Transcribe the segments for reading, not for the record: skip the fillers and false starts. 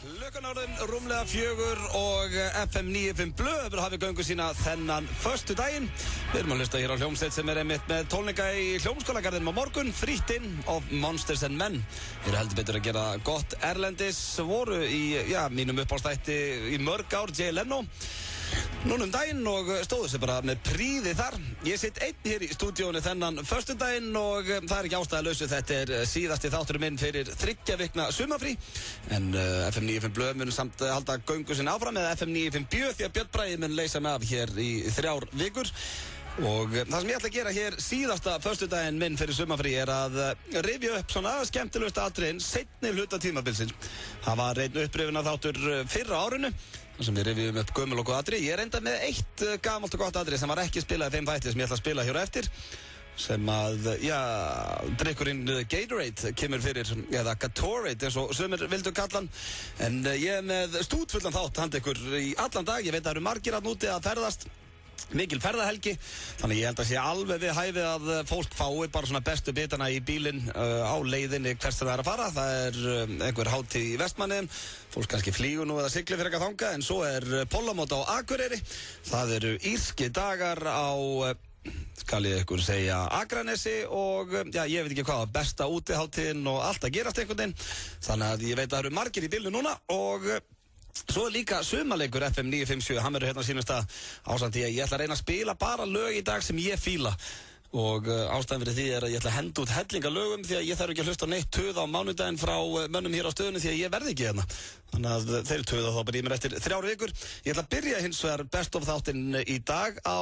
Klukkan orðin rúmlega 4 og FM 95 Blöð hefur hafið göngu sína þennan föstudaginn. Við erum að hlusta hér á hljómsveit sem einmitt með tónleika í hljómskólagarðinum á morgun, Frítt inn of Monsters and Men. Þeir eru heldur betur að gera gott erlendis, voru í, mínum uppáhaldstætti í mörg ár, Jay Leno. Núna daginn og stóðu sig bara með príði þar. Ég sitt einn hér í stúdíónu þennan föstudaginn og það er ekki ástæðalausu. Þetta er síðasti þátturinn minn fyrir 3 vikna sumarfrí. En FM 95 Blöð mun samt halda göngu sinni áfram með FM 95 Bjö því að Björn Bragi mun leysa mig af hér í 3 vikur. Og það sem ég ætla að gera hér síðasta föstudaginn minn fyrir sumarfrí er að rifja upp svona skemmtilegust atriðin seinni hluta tímabilsins. Það var einn upprifina þáttur fyrra árinu sem við rifjum upp gömul og góð atrið. Ég er enda með eitt gamalt og gott atrið sem var ekki spilað í þeim þætti sem ég ætla að spila hér á eftir. Sem að, drykkurinn Gatorade kemur fyrir, eða Gatorade eins og sumir vildu kalla hann. En ég er með stútfullan þátt handa ykkur í allan dag. Ég veit að það eru margir að núti að ferðast. Mikil ferðahelgi, þannig ég held að sé alveg við hæfið að fólk fái bara svona bestu bitana í bílinn á leiðinni hvert sem það er að fara. Það er einhver hátíð í Vestmannaeyjum, fólk kannski flýgur nú eða siglir fyrir eitthvað þangað, en svo er Pollamót á Akureyri. Það eru írski dagar á, skal ég ykkur segja, Akranesi og ég veit ekki hvað, besta útihátíðin og allt að gerast einhvern veginn. Þannig að ég veit að það eru margir í bílnum núna og svo er líka sumarleikur FM 957, hann verður hérna á sínum stað ásamt því að ég ætla að reyna að spila bara lög í dag sem ég fíla. Og ástæðan fyrir því er að ég ætla að henda út hellinga lögum því að ég þarf ekki að hlusta neitt töð á mánudaginn frá mönnum hér á stöðunni því að ég verði ekki hérna. Þannig að þeir töða þá bara í mér eftir 3 vikur. Ég ætla að byrja hins vegar best of þáttinn í dag á,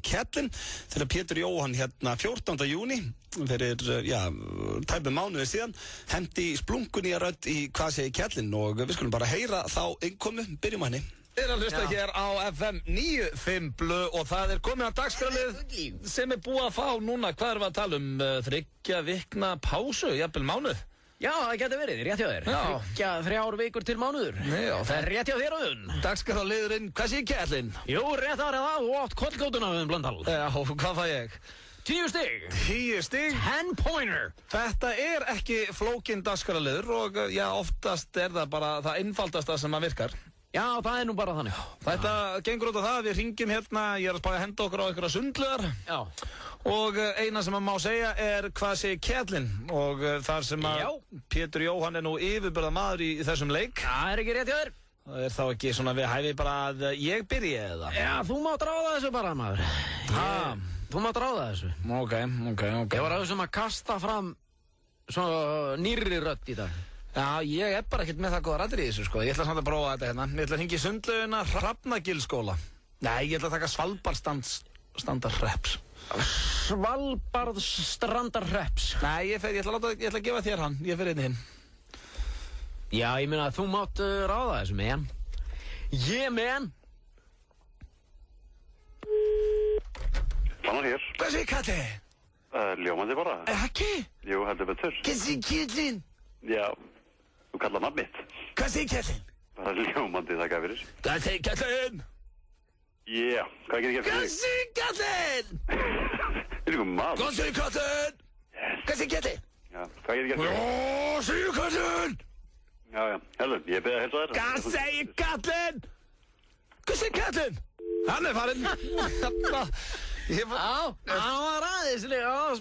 Kellin, þegar Pétur Jóhann hérna 14. júní fyrir, tæpum mánuði síðan hendi splunkunýja rödd í Kellin og við skulum bara heyra þá innkomu, byrjum að henni. Við erum að hlusta hér á FM 95 Blöð og það er komið að dagskrárlið sem er búið að fá núna, hvað erum við að tala um, 3 vikna pásu, jafnvel mánuð? Já, það getur verið, rétt hjá þér. 3 vikur til mánuður. Já, það er rétt hjá þér og unn. Dagskrárliðurinn, hvað sé Kellin? Jú, rétt að það, þú átt kollgótuna við Blöndal. Já, hvað fæ ég? 10 stig. 10 stig? 10 pointer. Þetta er ekki flókin dagskrárliður og oftast er það bara það einfaldasta sem að virkar. Já, það er nú bara þannig. Þetta gengur út á það að við hringjum hérna, ég er að spája að henda okkur á einhverja sundlegar. Já. Og eina sem að má segja er hvað segir Kellin og þar sem að Pétur Jóhann er nú yfirburða maður í þessum leik. Það er ekki rétt hjá þér. Það er þá ekki svona við hæfi bara að ég byrji eða? Já, þú mátt ráða þessu bara maður. Þú mátt ráða þessu. Ok. Ég var að kasta fram svona nýrri rödd í dag. Já, ég er bara ekkert með það góða rættir í þessu, sko. Ég ætla samt að prófa þetta hérna. Ég ætla að hringja í sundlaugina Hrafnagilsskóla. Nei, ég ætla að taka Svalbarðsstrandarhreps. Svalbarðsstrandarhreps? Nei, ég ætla að gefa þér hann. Ég fer inn í hinn. Já, ég meina að þú mátt ráða þessu, man. Yeah, man. Fannar hér. Hvað segir Kalli? Ljómandi bara. Ekki? Jú, heldur betur. Hvað segir Kellin? Já, þú kallar nafn mitt. Hvað segir Kellin? Bara ljómandi, það gaf fyrir. Hvað segir Kellin? Já, hvað getur ég fyrir Hvað segir Kellin? Þetta er ykkur maður. Hvað segir Kellin? Hvað segir Kellin? Já, hvað getur ég fyrir Hvað segir Kellin? Já, heldur, ég beði að helsa þér. Hvað segir Kellin? Hvað segir Kellin? Hann er farinn. Já, hann var aðeins,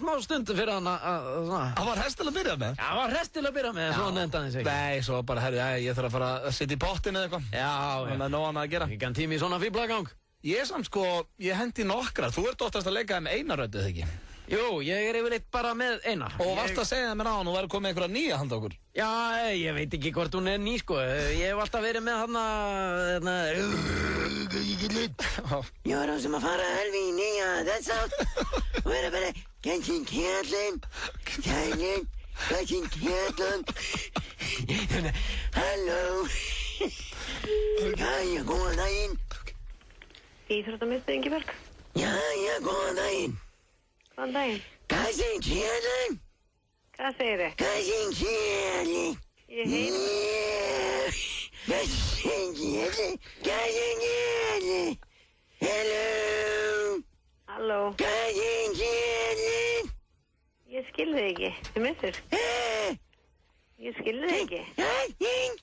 smá stund fyrir hann að svona. Hann var hest til að byrja með? Hann var hest til að byrja með, svona nefndi hann sig. Nei, svo bara, ég þarf að fara að setja í pottin eða eitthvað. Já. Þannig að nóg annað að gera. Ekki hann tími í svona fíblagang. Ég samt sko, ég hendi nokkra. Þú ert oftast að leika með eina rödd, eða ekki? Jú, ég er yfirleitt bara með eina. Og varst að segja mér á hann og væri komið einhverja nýja handa okkur? Já, ég veit ekki hvort hún er ný, sko. Ég hef alltaf verið með hann Ég var á sem að fara alveg í nýja, that's all. Og er bara, Kellin, Kellin, halló. Jæja, góðan daginn. Íþróttamiðstöð Ingiberg. Jæja, góðan daginn. Góðan daginn. Hvað segir Kellin? Hvað segir þið? Hvað segir Kellin? Ég heyri. Hvað segir Kellin? Hvað segir Kellin? Hello. Halló. Hvað segir Kellin? Ég skil þig ekki. Þið missir. Ég skil þig ekki. Hvað segir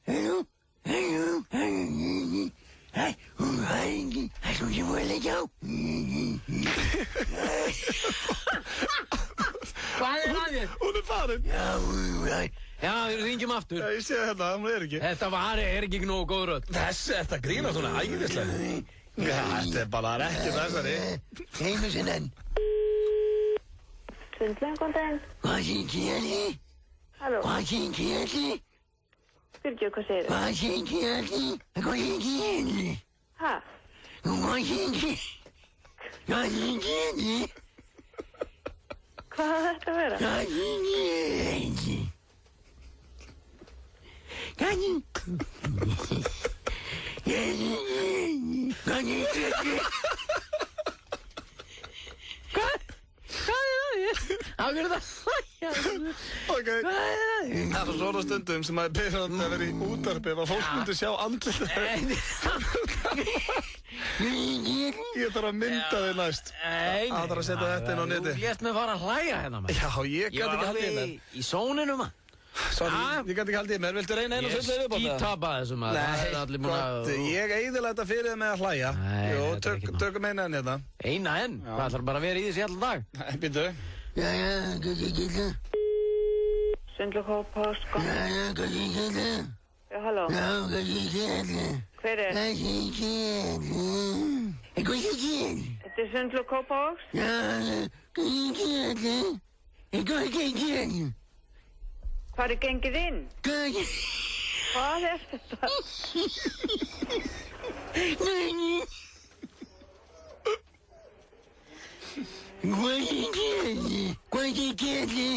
Hallo. Hej, Heidi. Altså, jeg må lægge af. Hvað er það? Hún farin. Já, við ringjum aftur. Já, ég sé hérna, hún ekki. Þetta er ekki nógu góð rödd. Þetta grínast svona æðislega. Þetta bara ekki þessari. Heim með sinnan. Sundlega, góðan daginn. Hvað segir Kjærli? Halló. Hvað segir Kjærli? Fyrirgjöf, hvað segir þið? Hvað segir Kjærli? Hvað segir Kjærli? Ha? Hvað segir Kjærli? Hvað segir Kjærli? Hvað á þetta að vera? Hvað segir Kjærli? Hvað segir Kjærli? Hvað er það? Ok. Það er svona stundum sem að byrja að vera í útvarpi ef að fólk myndi sjá andlitið. Ég þarf að mynda þig næst. Það þarf að setja þetta inn á neti. Þú lést mig fara að hlæja hérna, maður. Já, ég gæti ekki haldið í mér. Í sóninu, maður. Sorry, ég gæti ekki haldið í mér. Viltu reyna einu og sundlega upp á það? Ég skítapa þessu, maður. Nei, gott. Ég eyðilega þetta fyrir þig með að hlæja. Nei, Jú, þetta er ekki nóg. tökum eina enn hérna. Eina enn? Hvað ætlar bara að vera í þessi allan dag? Nei, býttu. Sundlega, Kópás, góðan. Hvað segir Kjærli? Já, halló. Hvað segir Kjærli? Hver er? Hvað segir Kjærli? Hvað segir Kjærli? Þetta er Sundlega, Kópás. Hvað segir Kjærli? Hvað segir Kjærli? Hvað er gengið inn? Hvað segir Hvað er þetta? Kjærli? Hvað segir Kjærli?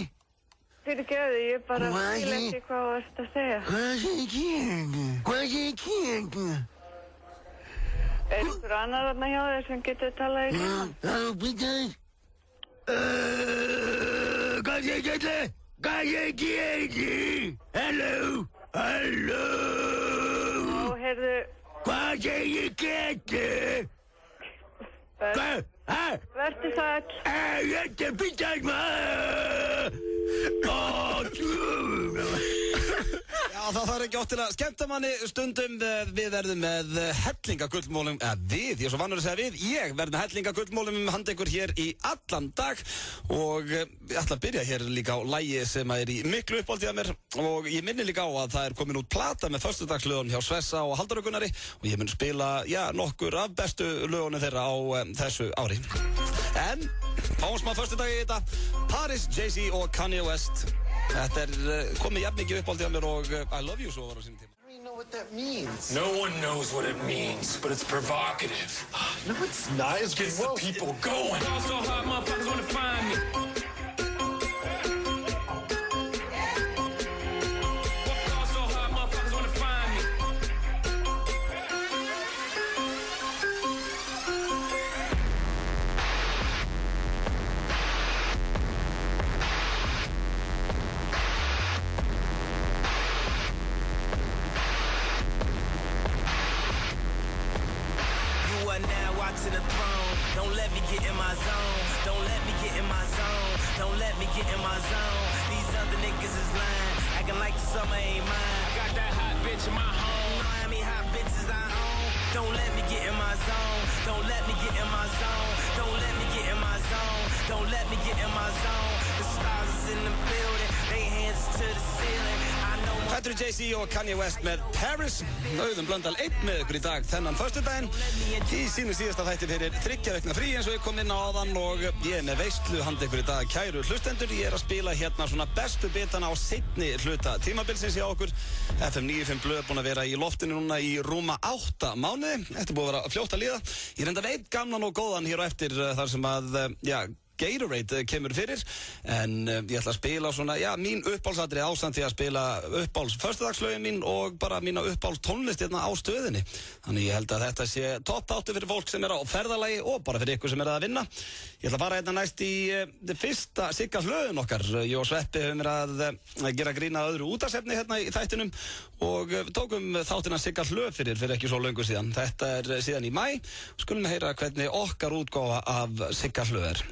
Fyrirgjöðu, ég bara Hvað skil er- ekki hvað þú ert að segja. Hvað segir Kjærli? Hvað segir Kjærli? Er ykkur annar þarna hjá þér sem getur talað í tímann? Já, býttu. Hvað segir Kjærli? Hvað segir Kjærli? Halló? Ó, heyrðu, Hvað segir Kjærli? Hvað? Hæ? vertu sæll. Þetta er býttu maður. Já, það þarf ekki oft til að skemmta manni stundum. Við verðum með hellingagullmólum. Ég er svo vannur að segja við. Ég verð með hellingagullmólum handa ykkur hér í allan dag. Og ég ætla að byrja hér líka á lagi sem er í miklu uppáldi af mér. Og ég minni líka á að það er komin út plata með föstudagslögun hjá Svessa og Halldóru Gunnari. Og ég mun spila, nokkur af bestu lögunum þeirra á þessu ári. En, fáum smá föstudag í þetta. Paris, Jay-Z og Kanye West. Þetta er komið jafn mikið uppáldi af mér og I Love You svo var á sínum tíma. I don't even know what that means. No one knows what it means, but it's provocative. No, it's not. It gets the people going. So hard, motherfuckers wanna find me. So hard, motherfuckers wanna find me. You are now watching the throne. Don't let me get in my zone. Don't let me get in my zone. Don't let me get in my zone. These other niggas is lying, acting like the summer ain't mine. Got that hot bitch in my home. You know how many hot bitches I own. Don't let me get in my zone. Don't let me get in my zone. Don't let me get in my zone. Don't let me get in my zone. The stars is in the building. They hands to the ceiling. I know my Þetta eru Jay-Z og Kanye West með Paris. Auðun Blöndal 1 með ykkur í dag þennan föstudaginn. Í sínu síðasta þætti fyrir 3 vikna frí eins og ég kom inn á áðan og ég er með veislu handa ykkur í dag. Kæru hlustendur, ég er að spila hérna svona bestu bitana á seinni hluta tímabilsins hjá okkur. FM 95 Blöð er búin að vera í loftinu núna í rúma 8 mánuði. Þetta er búin að vera fljótt að líða. Ég reynda veit gamlan og góðan hér á eftir þar sem að, Gatorade kemur fyrir, en ég ætla að spila svona, mín uppáhaldsatriði ásamt því að spila uppáhalds föstudagslögin mín og bara mína uppáhalds tónlist hérna á stöðinni. Þannig ég held að þetta sé topp þáttur fyrir fólk sem er á ferðalagi og bara fyrir ykkur sem er að vinna. Ég ætla að fara hérna næst í fyrsta Sigga hlöðun okkar. Ég og Sveppi höfum verið að gera grína öðru útvarpsefni hérna í þættinum og tókum þáttina Sigga hlöð fyrir ekki svo löngu síðan. Þetta er síðan í maí. Skulum heyra hvernig okkar útgáfa af Sigga hlöð er.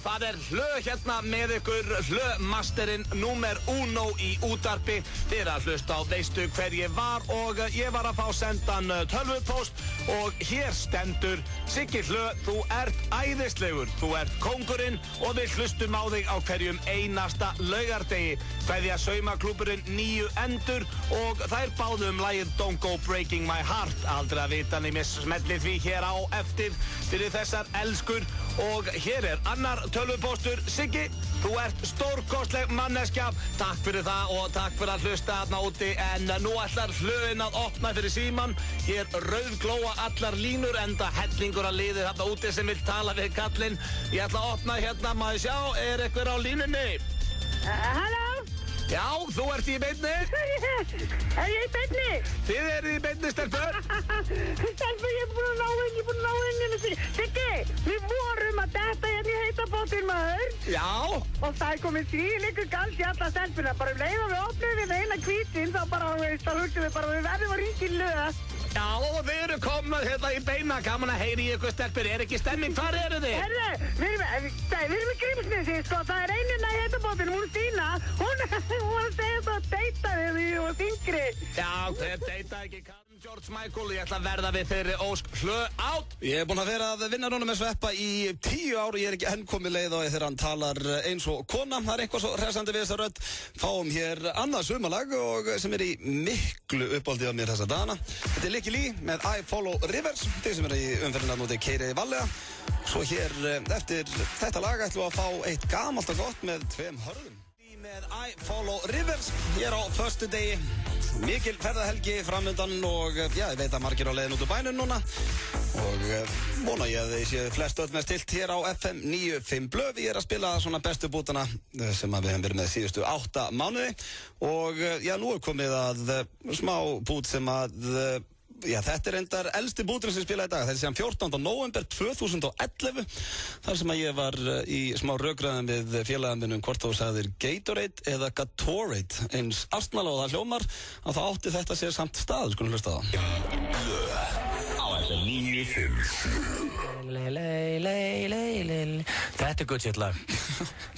það hlö hérna með ykkur, hlömasterinn númer 1 í útvarpi. Þið eru að hlusta á Veistu hver ég var og ég var að fá sendan tölvupóst og hér stendur: Siggi Hlö, þú ert æðislegur, þú ert kóngurinn og við hlustum á þig á hverjum einasta laugardegi. Kveðja saumaklúburinn 9 endur og þær báðu lagið Don't Go Breaking My Heart. Aldrei að vita nema smelli því hér á eftir fyrir þessar elskur. Og hér annar tölvupóstur. Siggi, þú ert stórkostleg manneskja. Takk fyrir það og takk fyrir að hlusta þarna úti. En nú ætlar hlöðin að opna fyrir síman. Hér rauðglóa allar línur, enda hellingur að liði þarna úti sem vil tala við kallinn. Ég ætla að opna hérna, maður sjá, einhver á línunni? Halló? Já, þú ert í beinni. Ég í beinni? Þið eru í beinni, stelpur. Stelpur, ég er búin að ná inn. Siggi, við vorum að detta hérna í heita bátinn, maður. Já. Og það komið þvílíkur gals í alla stelpuna. Bara leið og við opnum við eina hvítinn, þá bara, þá hugtum við bara, við verðum að ringa í lög. Já, og við erum komin hérna í beina. Gaman að heyri í ykkur stelpur. Ekki stemming? Hvar eru þið? Herðu, við erum í Grímsnesi, sko. Það einina í heita bátinn, hún Stína. Hún var að segja það að deyta við því og þingri. Já, þeir deyta ekki. George Michael, ég ætla að verða við þeirri ósk Hlö átt. Ég er búinn að vera að vinna núna með Sveppa í 10 ár og ég er ekki enn komið leið á því þegar hann talar eins og kona. Það er eitthvað svo hressandi við þessa rödd. Fáum hér annað sumarlag og sem er í miklu uppáldi á mér þessa dagana. Þetta er Licky Lee með I Follow Rivers. Þeir sem eru í umferðina núti keiriði vallega. Svo hér eftir þetta lag ætlum við að fá eitt gamalt og gott með 2 hörðum. Með I Follow Rivers hér á föstudegi. Mikil ferðahelgi framöndan og já, ég veit að margir á leiðin út úr bænum núna og vona ég að þið séu flest öll með stilt hér á FM 95 Blöð. Ég er að spila svona bestu bútana sem við hefum verið með síðustu 8 mánuði og já, nú er komið að smá bút sem að já, þetta er endar elsti búturinn sem spilaði í dag. Þetta er síðan 14. nóvember 2011 þar sem að ég var í smá rökræðum við félagann minn hvort þú sagðir Gatorade eða Gatorade eins astnalega og það hljómar að það átti þetta sér samt stað. Skulum hlusta á það. Á FM 95. Þetta er good shit lag.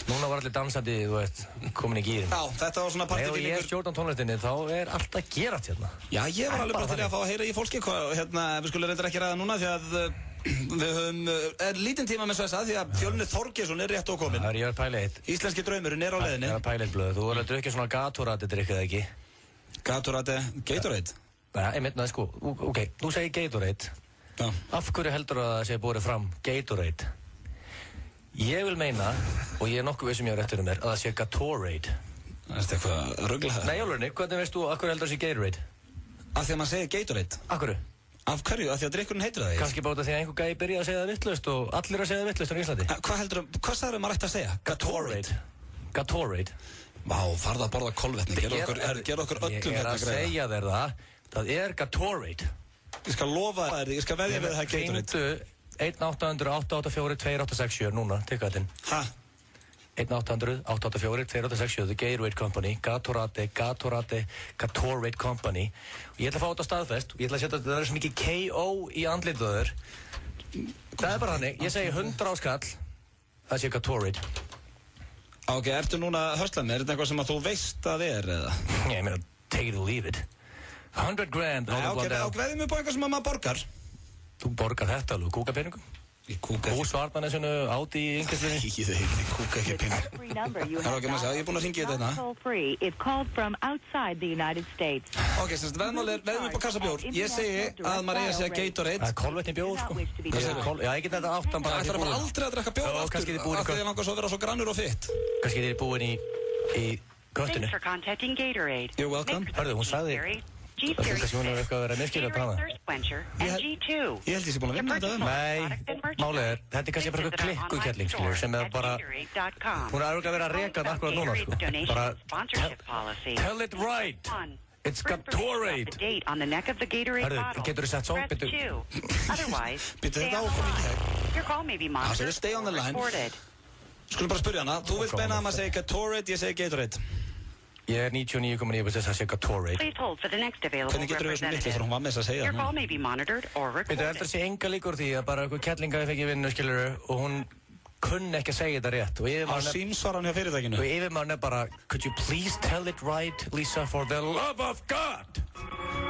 Núna var allir dansandi, þú veist, komin í gýrin. Já, þetta var svona Ef ég stjórn á tónlistinni, þá er allt að gerast hérna. Já, ég var alveg bara til að fá að heyra í fólki hérna, við skulum reyndar ekki ræða núna því að við höfum lítinn tíma með svessa því að Fjölnir Þorgeirsson er rétt ókominn. Það er ég að pæla eitt. Íslenski draumurinn er á leiðinni. Það er að pæla eitt blöð. Þú voru að drukja svona Gatorade drikkið ekki? Gatorade, Gatorade? Nei, einmitt, næ, sko, ok, þú segir Gatorade. Já. Af hverju heldur að það sé borið fram Gatorade? Ég vil meina, og ég er nokkuð viss sem ég á réttur mér, að það sé Gatorade. Það er eitthvað ruglað. Nei, Jólurni, hvernig veist þú af hverju heldur það sé Gatorade? Af því að maður segir Gatorade. Af hverju? Af hverju? Af því að drikkurinn heitir það? Kannski bara því að einhver gæi byrjaði að segja það vitlaust og allir að segja það vitlaust á Íslandi. Hvað sagður maður ætti að segja? Gatorade. Gatorade. Vá, farðu að borða kolvetni. Gerðu okkur öllum Ég er að segja þér það. Það er Gatorade. Ég skal lofa þér, ég skal veðja við það Gatorade. 1-800-884-2867 núna, tikka þetta inn. Hæ? 1-800-884-2867, The Gatorade Company, Gatorade, Gatorade Company. Og ég ætla að fá þetta staðfest og ég ætla að setja þetta svo mikið K.O. í andlituður. Það er bara hannig, ég segi 100 á skall, það sé Gatorade. Ok, ertu núna að höstla með? Er þetta eitthvað sem að þú veist að er eða? Ég meina, take it or leave it. 100 grand. Ok, veðjum við på eitthvað sem að maður borgar. Þú borgar þetta alveg, kúkapenningum? Ég kúka ekki. Hús Svartmannesinu, áti í yngrestunni? Ég kúka ekki penning. Það er ok, maður segja, ég er búinn að hringja í þetta hérna. Ok, semst, veðjum upp á kassabjór. Ég segi að maður eigi að segja Gatorade. Það er kolvetni bjór, sko. Já, ég get þetta áttan bara. Það ætlar bara aldrei að drekka bjór aftur, af því að ég langar svo að vera svo grannur og fitt. Kannski þið er búin í göttinu. You're welcome. Hörðu, hún sagði það er kannski hún hefur eitthvað að vera miskilvægt hana. Ég held ég sé búin að vinna þetta. Nei, málið er, þetta er kannski bara eitthvað klikkukelling, skilur, sem er bara, hún er að vera að reka hann akkurat núna, sko. Bara, tell it right. It's Gatorade. Hörðu, getur þú sett svo? Býttu þetta ákomið í þeg. Það segir stay on the line. Skulum bara spyrja hana. Þú vilt beina að maður segja Gatorade, ég segi Gatorade. Ég er 99,9% að segja Gatorade. Hvernig getur þú svona litli þegar hún var með þess að segja það? Þetta er alltaf að sé enga líkur því að bara eitthvað kettlinga við fekk í vinnu, skilur, og hún kunni ekki að segja þetta rétt. Á símsvaran hjá fyrirtækinu. Og yfirmaðurinn bara, could you please tell it right, Lisa, for the love of God?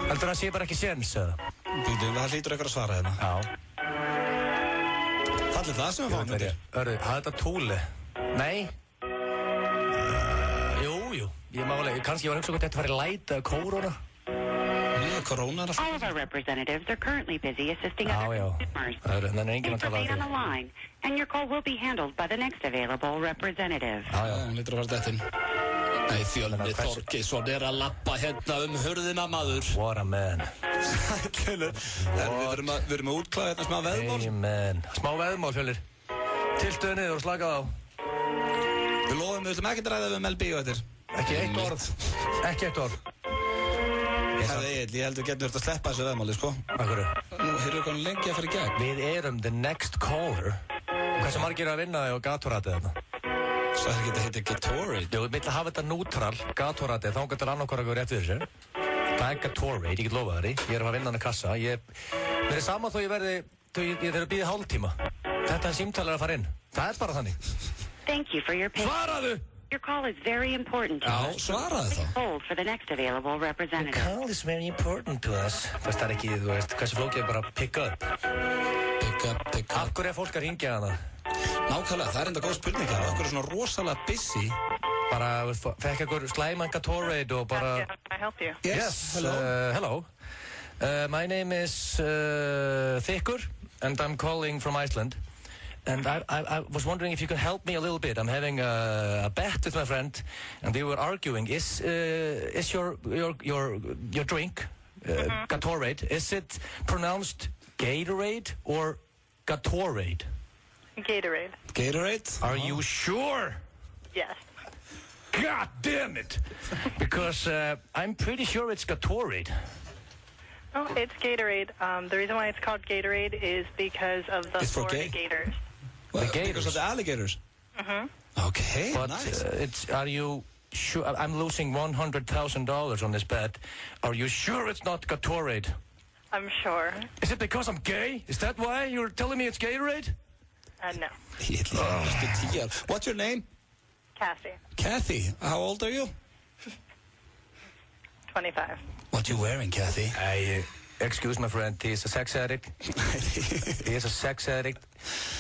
Heldur það sé bara ekki séns, eða? Býtum, það hlýtur eitthvað að svara hérna. Já. Fallið það sem við fáum þetta? Hörðu, hafði þetta túli? Nei. Jú. Ég var hugsa hvort þetta var í læta kóróna. Corona. All of our representatives are currently busy assisting other customers. Enginn að tala on the line, and your call will be handled by the next available representative. Já, hún lítur að fara þetta inn. Nei, Fjölnir Þorgeirsson að lappa hérna hurðina, maður. What a man. Sællur. Við erum að útklæða hérna smá veðmál. Amen. Smá veðmál, Fjölnir. Tiltuðu niður og slakað á. Við lofum, við ætlum ekki að ræða við MLB og þetta. Ekki eitt orð. Ég held við getum verið að sleppa þessu veðmáli, sko. Akkurru? Nú, hér eru konar lengi að fara í gegn. Við erum the next caller. Hversu margir að vinna þig á Gatorade þarna? Svo er ekki þetta heiti Gatorade? Jú, við viljum hafa þetta neutral, Gatorade, þá getur annarkvar eitthvað rétt fyrir sér. Það er Gatorade, ég get lofað þér. Ég er að vinna hann að kassa. Mér er sama þó ég þarf að bíða hálftíma. Þetta símtal að fara inn. Það er bara þannig. Thank you for your patience. Svaraðu! Your call is very important to us. Já, svaraðu þá. Hold for the next available representative. Your call is very important to us. Það er ekki, þú veist, hversu flókið er bara pick up. Pick up. Af hverju er fólk að ringja hana? Nákvæmlega, það er enda góð spurning. Það er okkur svona rosalega busy. Bara, fekk ekkur slæman Gatorade og bara... Can I help you? Yes, hello. Hello. My name is Þykkur, and I'm calling from Iceland. And I was wondering if you could help me a little bit. I'm having a bet with my friend, and they were arguing. Is your drink, Gatorade, is it pronounced Gatorade or Gatorade? Gatorade. Gatorade? Are you sure? Yes. God damn it! Because I'm pretty sure it's Gatorade. Oh, it's Gatorade. The reason why it's called Gatorade is because of the Florida Gators. Well, because of the alligators? Mm-hmm. Okay, but, nice. Are you sure? I'm losing $100,000 on this bet. Are you sure it's not Gatorade? I'm sure. Is it because I'm gay? Is that why you're telling me it's Gatorade? No. What's your name? Cassie. Kathy. How old are you? 25. What you wearing, Kathy? Excuse my friend, he's a sex addict. He is a sex addict.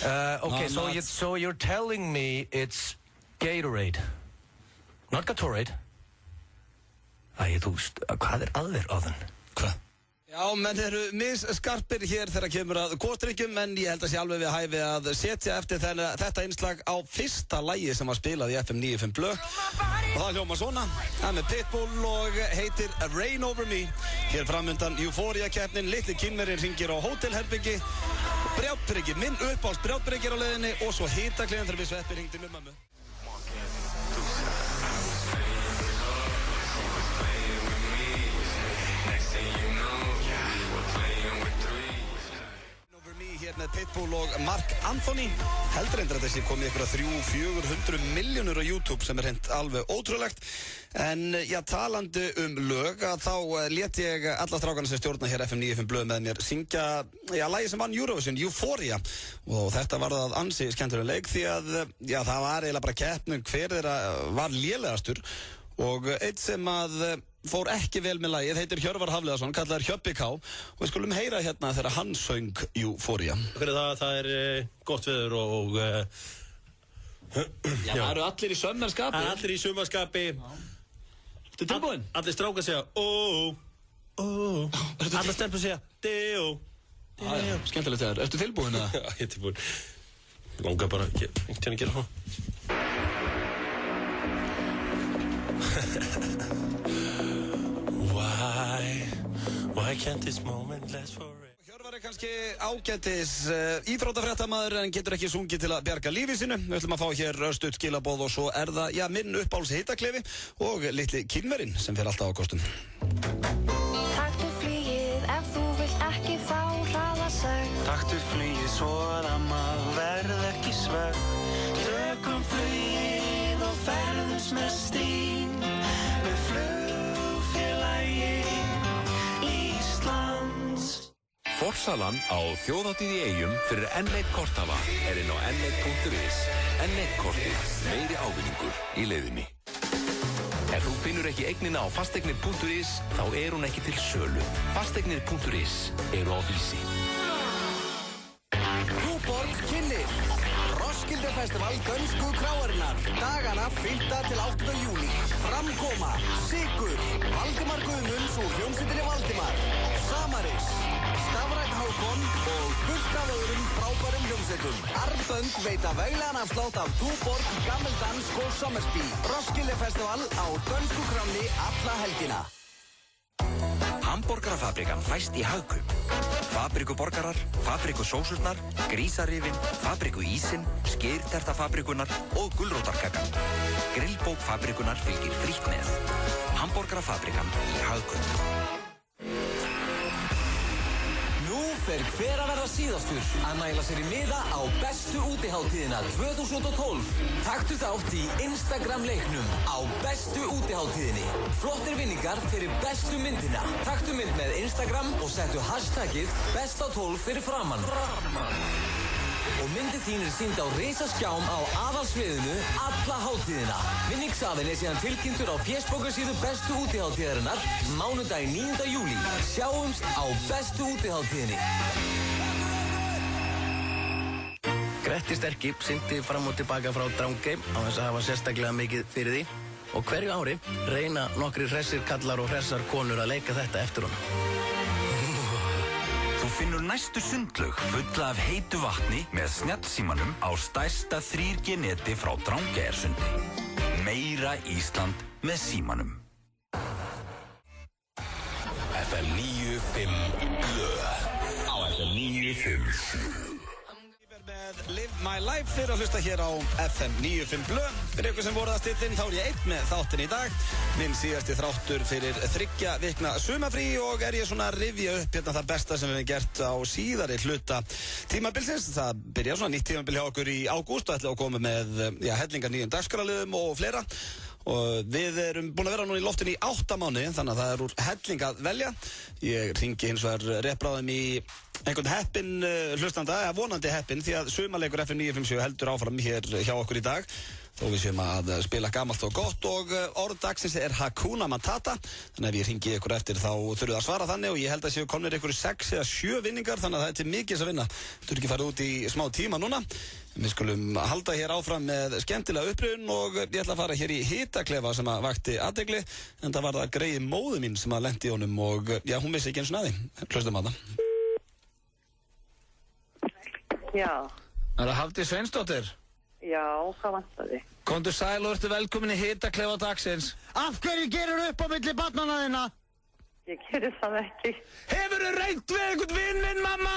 Okay, no, so you're telling me it's Gatorade, not Gatorade. Hvað að þér á þenn? Hvað? Já, menn eru misskarpir hér þegar kemur að kostrykkjum, en ég held að sé alveg við hæfi að setja eftir þetta innslag á fyrsta lagi sem var spilað í FM 95 Blö. Og það hljómar svona, það er með Pitbull og heitir Rain Over Me. Hér framundan Euphoria-keppnin, litli kynverinn hringir á hótelherbyggi, brjátbryggi, minn uppáhalds brjátbryggir á leiðinni og svo hitakleðin þegar við sveppi hringdi með mömmu. Hér með Pitbull og Mark Anthony. Heldur endur að þessi komið ykkur að 300-400 milljónir á YouTube sem er hreint alveg ótrúlegt. En já, talandi lög, að þá lét ég alla strákana sem stjórna hér FM 95 Blöð með mér syngja, já, lagi sem vann Eurovision, Euphoria. Og þetta var það ansi skemmtileg leik því að, já, það var eiginlega bara keppnin hver þeirra var lélegastur. Og eitt sem að fór ekki vel með lagið heitir Hjörvar Hafliðason, kallaður Hjöbbi K. Og við skulum heyra hérna þegar hann söng Euphoria. Það er gott veður og já, það eru allir í sömmerskapi. Allir í sömmerskapi. Þetta er tilbúin? Allir strákar segja Allir stelpur segja Já, skemmtilegt þegar. Ertu tilbúin eða? Já, ég er tilbúin. Langar bara einhvern tíðan að gera svona. Why can't this moment last forever? Hjörvar er kannski ágætis íþróttafréttamaður en getur ekki sungið til að bjarga lífi sínu. Við ætlum að fá hér örstutt skilaboð og svo er það, já, minn uppáhalds hitaklefi og litli kynverinn sem fer alltaf á kostum. Taktu flugið ef þú vilt ekki fá hraðasögn. Taktu flugið svo að maður verð ekki svögn. Tökum flugið og ferðumst með stíl með flugfélagi Íslands. Uppsalan á þjóðhátíð í Eyjum fyrir N1 korthafa er inn á n1.is. N1 kortið, meiri ávinningur í leiðinni. Ef þú finnur ekki eignina á fasteignir.is, þá er hún ekki til sölu. Fasteignir.is eru á vísi. Túborg kynnir Roskilde Festival dönsku kráarinnar. Dagana 5. til 8. júli. Framkoma, Sigur, Valdimar Guðmunds úr hljómsveitinni Valdimar, Samaris, Stafrænt Hákon og fullt af öðrum frábærum hljómsveitum. Armbönd veita veglegan afslátt af Túborg, Gammeldansk og Sommersby. Roskilde Festival á dönsku kránni alla helgina. Hamborgarafabrikan fæst í Hagkaup. Fabrikuborgarar, fabrikusósurnar, grísarifin, fabrikuísinn, skyrtertafabrikunar og gulrótarkakan. Grillbók fabrikunar fylgir frítt með. Hamborgarafabrikan í Hagkaup. Nú fer hver að verða síðastur að næla sér í miða á bestu útiháttíðina 2012. Taktu þátt í Instagram-leiknum á bestu útiháttíðinni. Flottir vinningar fyrir bestu myndina. Taktu mynd með Instagram og settu hashtagið besta12 fyrir framann. Og myndið þín er sýnd á risaskjám á aðalsviðinu alla hátíðina. Vinningshafinn er síðan tilkynntur á fésbókarsíðu bestu útiháttíðarinnar mánudaginn 9. júlí. Sjáumst á bestu útiháttíðinni. Gretti Sterki synti fram og tilbaka frá Drangey á þess að hafa sérstaklega mikið fyrir því. Og hverju ári reyna nokkrir hressir kallar og hressar konur að leika þetta eftir honum. Þú finnur næstu sundlaug fulla af heitu vatni með snjallsímanum á stærsta 3G neti frá Drangeyjarsundi. Meira Ísland með símanum. FM 95 Blö á FM 95. Live My Life fyrir að hlusta hér á FM 95 Blö. Fyrir ykkur sem voruð að stillin, þá er ég einn með þáttinn í dag. Minn síðasti þráttur fyrir 3 vikna sumafrí og er ég svona að rifja upp hérna það besta sem við hefum gert á síðari hluta tímabilsins. Það byrja svona nýtt tímabil hjá okkur í ágúst og ætla að koma með hellingar nýjum dagskrárliðum og fleira. Og við erum búin að vera núna í loftinu í 8 mánuði, þannig að það er úr helling að velja. Ég hringi hins vegar repráðum í einhvern heppinn hlustanda, eða vonandi heppinn, því að sumarleikur FM 957 heldur áfram hér hjá okkur í dag. Þó við séum að spila gamalt og gott og orð dagsins er Hakuna Matata. Þannig að ef ég hringi ykkur eftir þá þurfum að svara þannig og ég held að séu komnir ykkur 6 eða 7 vinningar, þannig að það er til mikils að vinna. Þú ert ekki farið út í smá tíma núna. Við skulum halda hér áfram með skemmtilega uppröðun og ég ætla að fara hér í hitaklefa sem að vakti athygli, en það var það greyið móðu mín sem að lenti í honum og já, hún vissi ekki eins og naði. Hlustum að það. Já. Er það Hafdís Sveinsdóttir? Já, hvað vantaði? Komdu sæl og ertu velkomin í hitaklefa dagsins. Af hverju gerur upp á milli barnanna þinna? Ég gerir það ekki. Hefurðu reynt við einhvern vinn minn, mamma?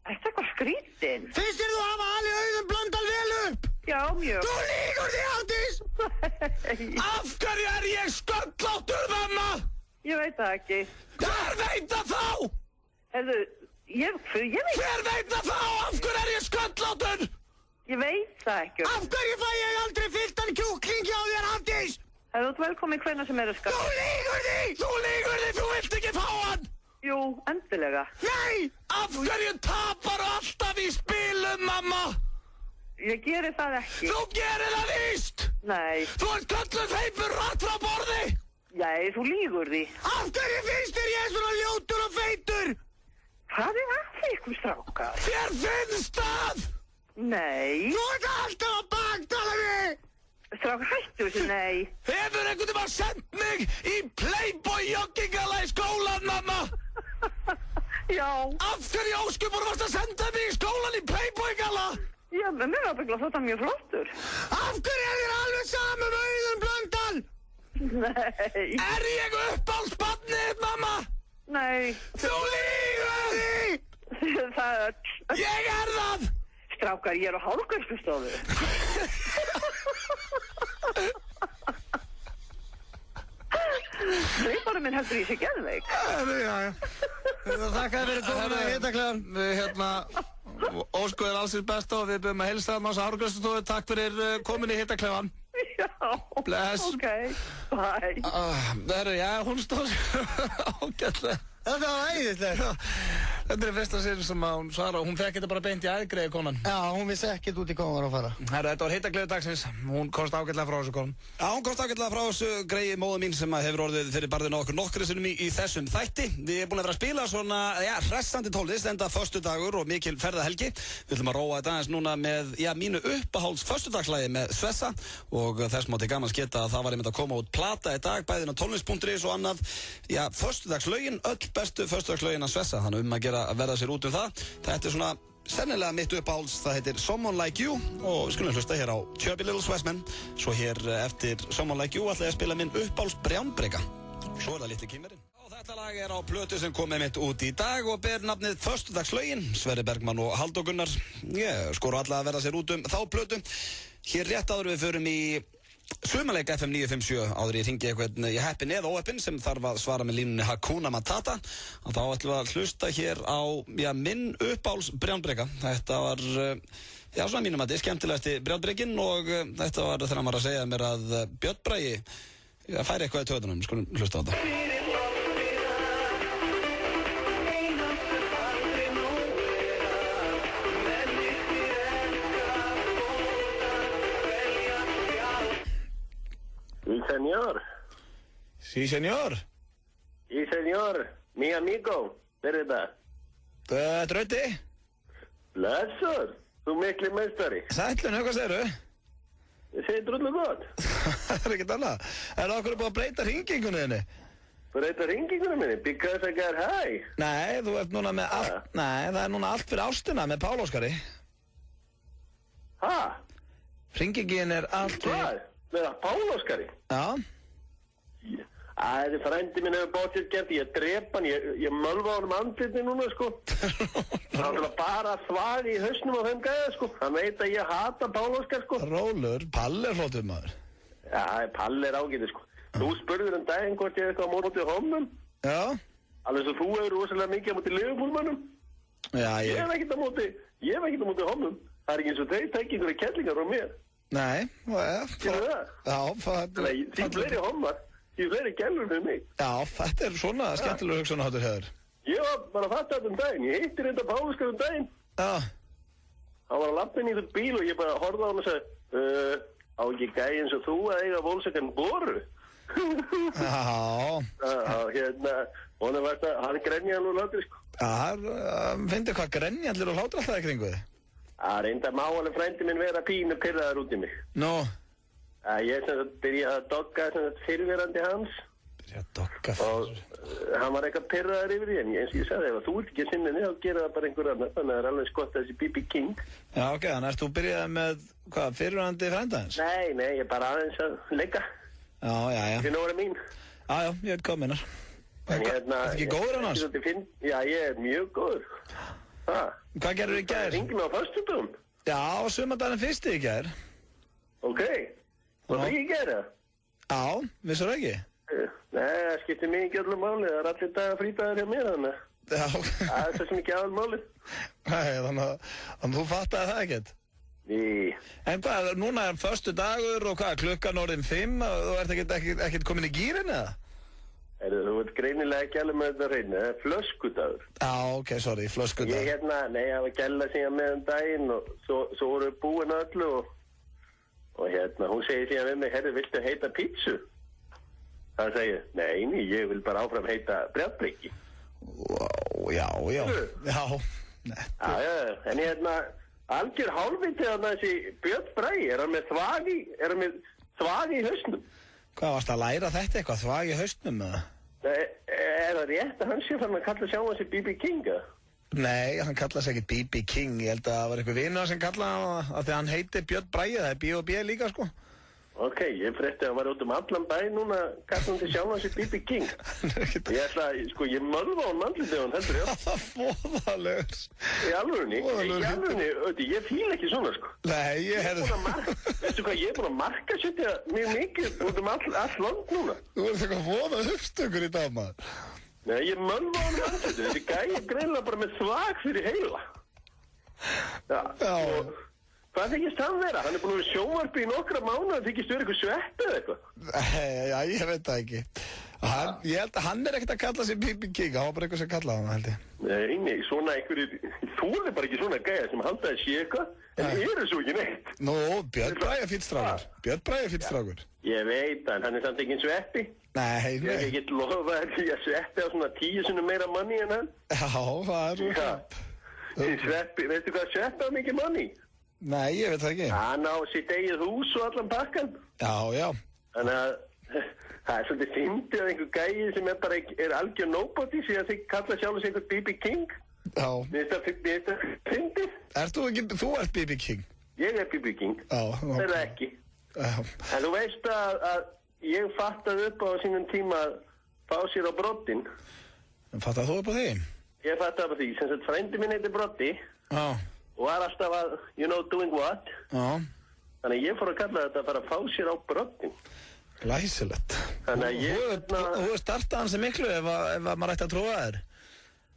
Þetta er eitthvað skrítinn. Finnst þér þú hafa alveg Auðun Blöndal vel upp? Já, mjög. Þú lýgur því, Hafdís! Af hverju er ég sköllóttur, mamma? Ég veit það ekki. Hver veit það þá? Hefðu, ég veit... Hver veit það þá? Af hverju er ég sköllóttur? Ég veit það ekki. Af hverju fæ ég aldrei fylltan kjúkling hjá þér, Hafdís? Hefðu þú velkomin hvenær sem eru skall. Þú lýgur því! Þú lýgur því! Þú vilt ekki fá hann! Jú, endilega. Nei! Af hverju tapar alltaf í spilum, mamma? Ég gerir það ekki. Þú gerir það víst! Nei. Þú ert kölluð hleypur rætt frá borði! Nei, þú lýgur því. Af hverju finnst þér ég svona ljótur og feitur? Hvað er að því ykkur strákar? Þér finnst það! Nei. Þú ert alltaf að baktala mig! Strákar, hættu þessu, nei. Hefur einhvern veginn að sendt mig í Playboy joggingala í skólan, mamma? Já. Af hverju óskupur varst að senda mig í skólan í Playboy gala? Já, men mér var byggla þetta mjög flottur. Af hverju er þér alveg saman með Auðun Blöndal? Nei. Er ég uppáhaldsbarnið, mamma? Nei. Þú lýgur því! Það er... Ég er það! Strákar, ég er á hálfgörskustofu. Hleyparum minn heldur í sig geðveik. Já. Þakka fyrir komin að hitakleðan. Við óskuðum allsins besta og við byrjum að heilsa það á hálfgörskustofu. Takk fyrir komin í hitakleðan. Já. Bless. Ok, bye. Það eru, já, hún stóð ágætlega. Þetta var æðislega. Þetta er fyrsta sinn sem að hún svara og hún fekk þetta bara beint í æðgreiði konan. Já, hún vissi ekkert út í hvað hún var að fara. Herra, þetta var hitagleði dagsins. Hún komst ágætlega frá þessu konan. Já, hún komst ágætlega frá þessu greiði móðu mín sem hefur orðið fyrir barðinu okkur nokkru sinnum í þessum þætti. Við erum búin að vera að spila svona, hressandi tónlist, enda föstudagur og mikil ferðahelgi. Við ætlum að róa þetta aðeins núna með, mínu uppáhalds föstudagslægi með Svessa og þess mátti gaman sketa að það var einmitt að koma út plata í dag, bæðin á tónlist.is og annað. Föstudagslögin, öll bestu föstudagslögin að Svessa, þannig að gera að verða sér út það. Þetta er svona sennilega mitt uppáhalds, það heitir Someone Like You og við skulum hlusta hér á Chubby Little Swessmen. Svo hér eftir Someone Like You ætla ég að spila minn uppáhalds brjánbreka. Svo er það litli kímerinn. Þetta lag er á plötu sem kom einmitt út í dag og ber nafnið Föstudagslögin. Sverrir Bergmann og Halldór Gunnar. Skoru alla að verða sér út þá plötu. Hér rétt áður við förum í Sumarleik FM 957 áður ég hringi eitthvað ég heppin eða óheppin sem þarf að svara með línunni Hakuna Matata og þá ætlum við að hlusta hér á minn uppáhalds brjánbreka. Þetta var svona mínum að þetta er skemmtilegasti brjánbrekin og þetta var þegar hann var að segja mér að Björn Bragi færi eitthvað í töðunum. Skulum hlusta á þetta. Sí, señor. Sí, señor. Mi amigo. Hver er þetta? Drauti. Blessur. Þú mikli meistari. Sællun, hvað segirðu? Ég segi drullu gott. Það er ekkert annað. Er það okkur búið að breyta hringingunni þinni? Breyta hringingunni minni? Because I got high. Nei, þú ert núna með allt. Nei, það er núna allt fyrir ástina með Pál Óskari. Hæ? Hringingin er allt fyrir... Hvað? Með Pál Óskari? Já. Þessi frændi minn hefur bóttið gert, ég drep hann, ég mölva honum andlitni núna, sko. Hann vil bara þvagi í hausnum á þeim gæða, sko. Hann veit að ég hata Pál Óskar, sko. Rólur, Pall er flottur maður. Já, Pall er ágætið, sko. Þú spurður daginn hvort ég er eitthvað á móti homnum. Já. Alveg svo þú hefur rosalega mikið á móti Liverpool-mannum. Já, ég hef ekkert á móti homnum. Það er ekki eins og þeir tækja einhverja kettlingar frá mér. Nei, því fleiri homar. Því fleiri gælur með mig. Já, þetta er svona skemmtilegur hugsunarháttur hefur. Ég var bara að fatta þetta daginn. Ég hittir þetta Pál Óskar daginn. Já. Hann var að lappa inn í þetta bíl og ég bara horfði á hann og sagði á ekki gæi eins og þú að eiga Volkswagen Boru? Já. Honum var þetta, hann grenjaði nú hlátri, sko. Já, finnstu hvað grenjallir og hlátur alltaf í kringu þið? Það reynda má alveg frændi minn vera pínu pirraðar út í mig. Nú? Ég byrjaði að dogga fyrirverandi hans. Byrjaði að dogga fyrir? Og hann var eitthvað pirraðar yfir því, en eins og ég sagði, ef þú ert ekki sinninni, þá gera það bara einhver annar, þannig að það er alveg skott þessi B.B. King. Já, ok, þannig að þú byrjaði með, fyrirverandi frænda hans? Nei, ég bara aðeins að leika. Já. Þú know what I mean? Já, ég veit hvað minnar. Ertu ekki góður hann hans? Já, ég er mjög góður. Hvað gerður í gær? Ringið mig á föstudagum. Já, sumardaginn fyrsti í gær. Ok. Var það ekki í gær, Já, vissur það ekki? Nei, það skiptir mig ekki allir máli. Það er allir dagar frídagar hjá mér, þannig. Já. Það er það sem ekki aðal máli. Nei, þannig að þú fattaði það ekkert? Ný. En hvað, núna er föstudagur og hvað, klukkan orðin 5 og þú ert ekkert komin í gírinn, eða? Þú ert greinilega ekki alveg með þetta reyna, það er flöskudagur. Já, ok, sorry, flöskudagur. Ég það var gælla síðan meðan daginn og svo voru búin öllu og hún segir síðan við mig, viltu heita pítsu? Það segir, nei, ég vil bara áfram heita brjálbreki. Já. En algjör hálfviti að þessi Björn Bragi, er hann með þvag í hausnum? Hvað, varst að læra þetta eitthvað, þvag í hausnum, eða? Er það rétt að hann sé fann að kalla sjá hans í B.B. King, eða? Nei, hann kallaði sig ekki B.B. King, ég held að það var einhver vinur sem kallaði hann að því hann heiti Björn Bragi, það er B.O.B. líka, sko. Ok, ég frétti að hann var út allan bæ núna, kalla hann til sjá hans í B.B. King. Ég ætla að, ég mölva á hann andlitið hann heldur, já. Það fóðalegur. Í alvörunni, ég fíla ekki svona, sko. Nei, veistu hvað, ég er búin að markasetja mjög mikið út allt land núna. Þú ert eitthvað fóðað uppstökur í dag, maður. Nei, ég mölva á hann andlitið, þessi gæi er greinilega bara með þvag fyrir heila. Já. Hvað þykist hann vera? Hann er búin að vera sjónvarpi í nokkra mánuð, þykist vera eitthvað sveppi eða eitthvað? Já, ég veit það ekki. Ég held að hann ekkert að kalla sig B.B. King, hann var bara eitthvað sem kallaði hann, held ég. Nei, svona einhverjir, þú er bara ekki svona gæja sem haldaði sé eitthvað, en eru svo ekki neitt. Nú, Björn Bragi er fínn strákur. Ég veit að hann er samt ekki sveppi. Nei. Ég get lofað að ég sveppi á svona 10 sinnum meira manni en hann. Já, það er Sveppi, veistu hvað sveppi á mikið manni? Nei, ég veit það ekki. Hann á sitt eigið hús og allan pakkan. Já. Þannig að það er svolítið fyndið að einhver gæi sem er algjör nobody síðan þig kalla sjálfur sig einhver B.B. King. Já. Mér finnst það fyndið. Þú ert B.B. King? Ég er B.B. King. Já. Það er ekki. Já. En þú veist að ég fattaði upp á sínum tíma að fá sér á broddinn. Fattaði þú upp á því? Ég fattaði upp á því. Sem sagt frændi minn heitir Broddi. Já. Og var alltaf að, doing what. Já. Þannig að ég fór að kalla þetta bara að fá sér á broddinn. Glæsilegt. Þannig að Þú startaði hans miklu ef maður ætti að trúa þér.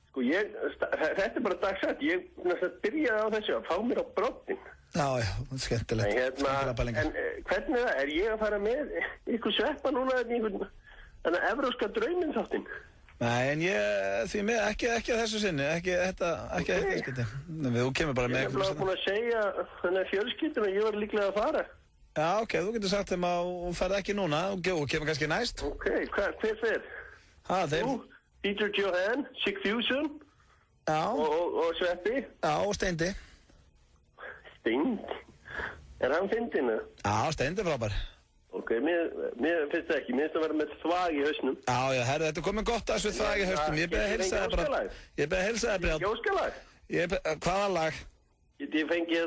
Sko þetta er bara dagsætt. Ég byrjaði á þessu að fá mér á broddinn. Já, skemmtilegt. En hvernig er ég að fara með ykkur sveppa núna í einhvern evróska drauminn þáttinn? Nei, en því með ekki að þessu sinni, ekki þetta skipti. Þú kemur bara með Ég er bara búin að segja fjölskyldum að ég var líklega að fara. Já, ok, þú getur sagt þeim að þú ferð ekki núna og kemur kannski næst. Ok, hver fer? Þeim? Peter Johan, Sigfússon og Sveppi. Já, og Steindi. Steindi? Er hann fyndinu? Já, Steindi frábær. Ok, mér finnst það ekki, mér finnst það að vera með þvag í hausnum. Já, herru, þetta er komið gott að þessu þvag í hausnum. Ég beði að heilsa það bara. Ég beði að heilsa það, Brjáln. Jóskalag? Hvaða lag? Ég fengi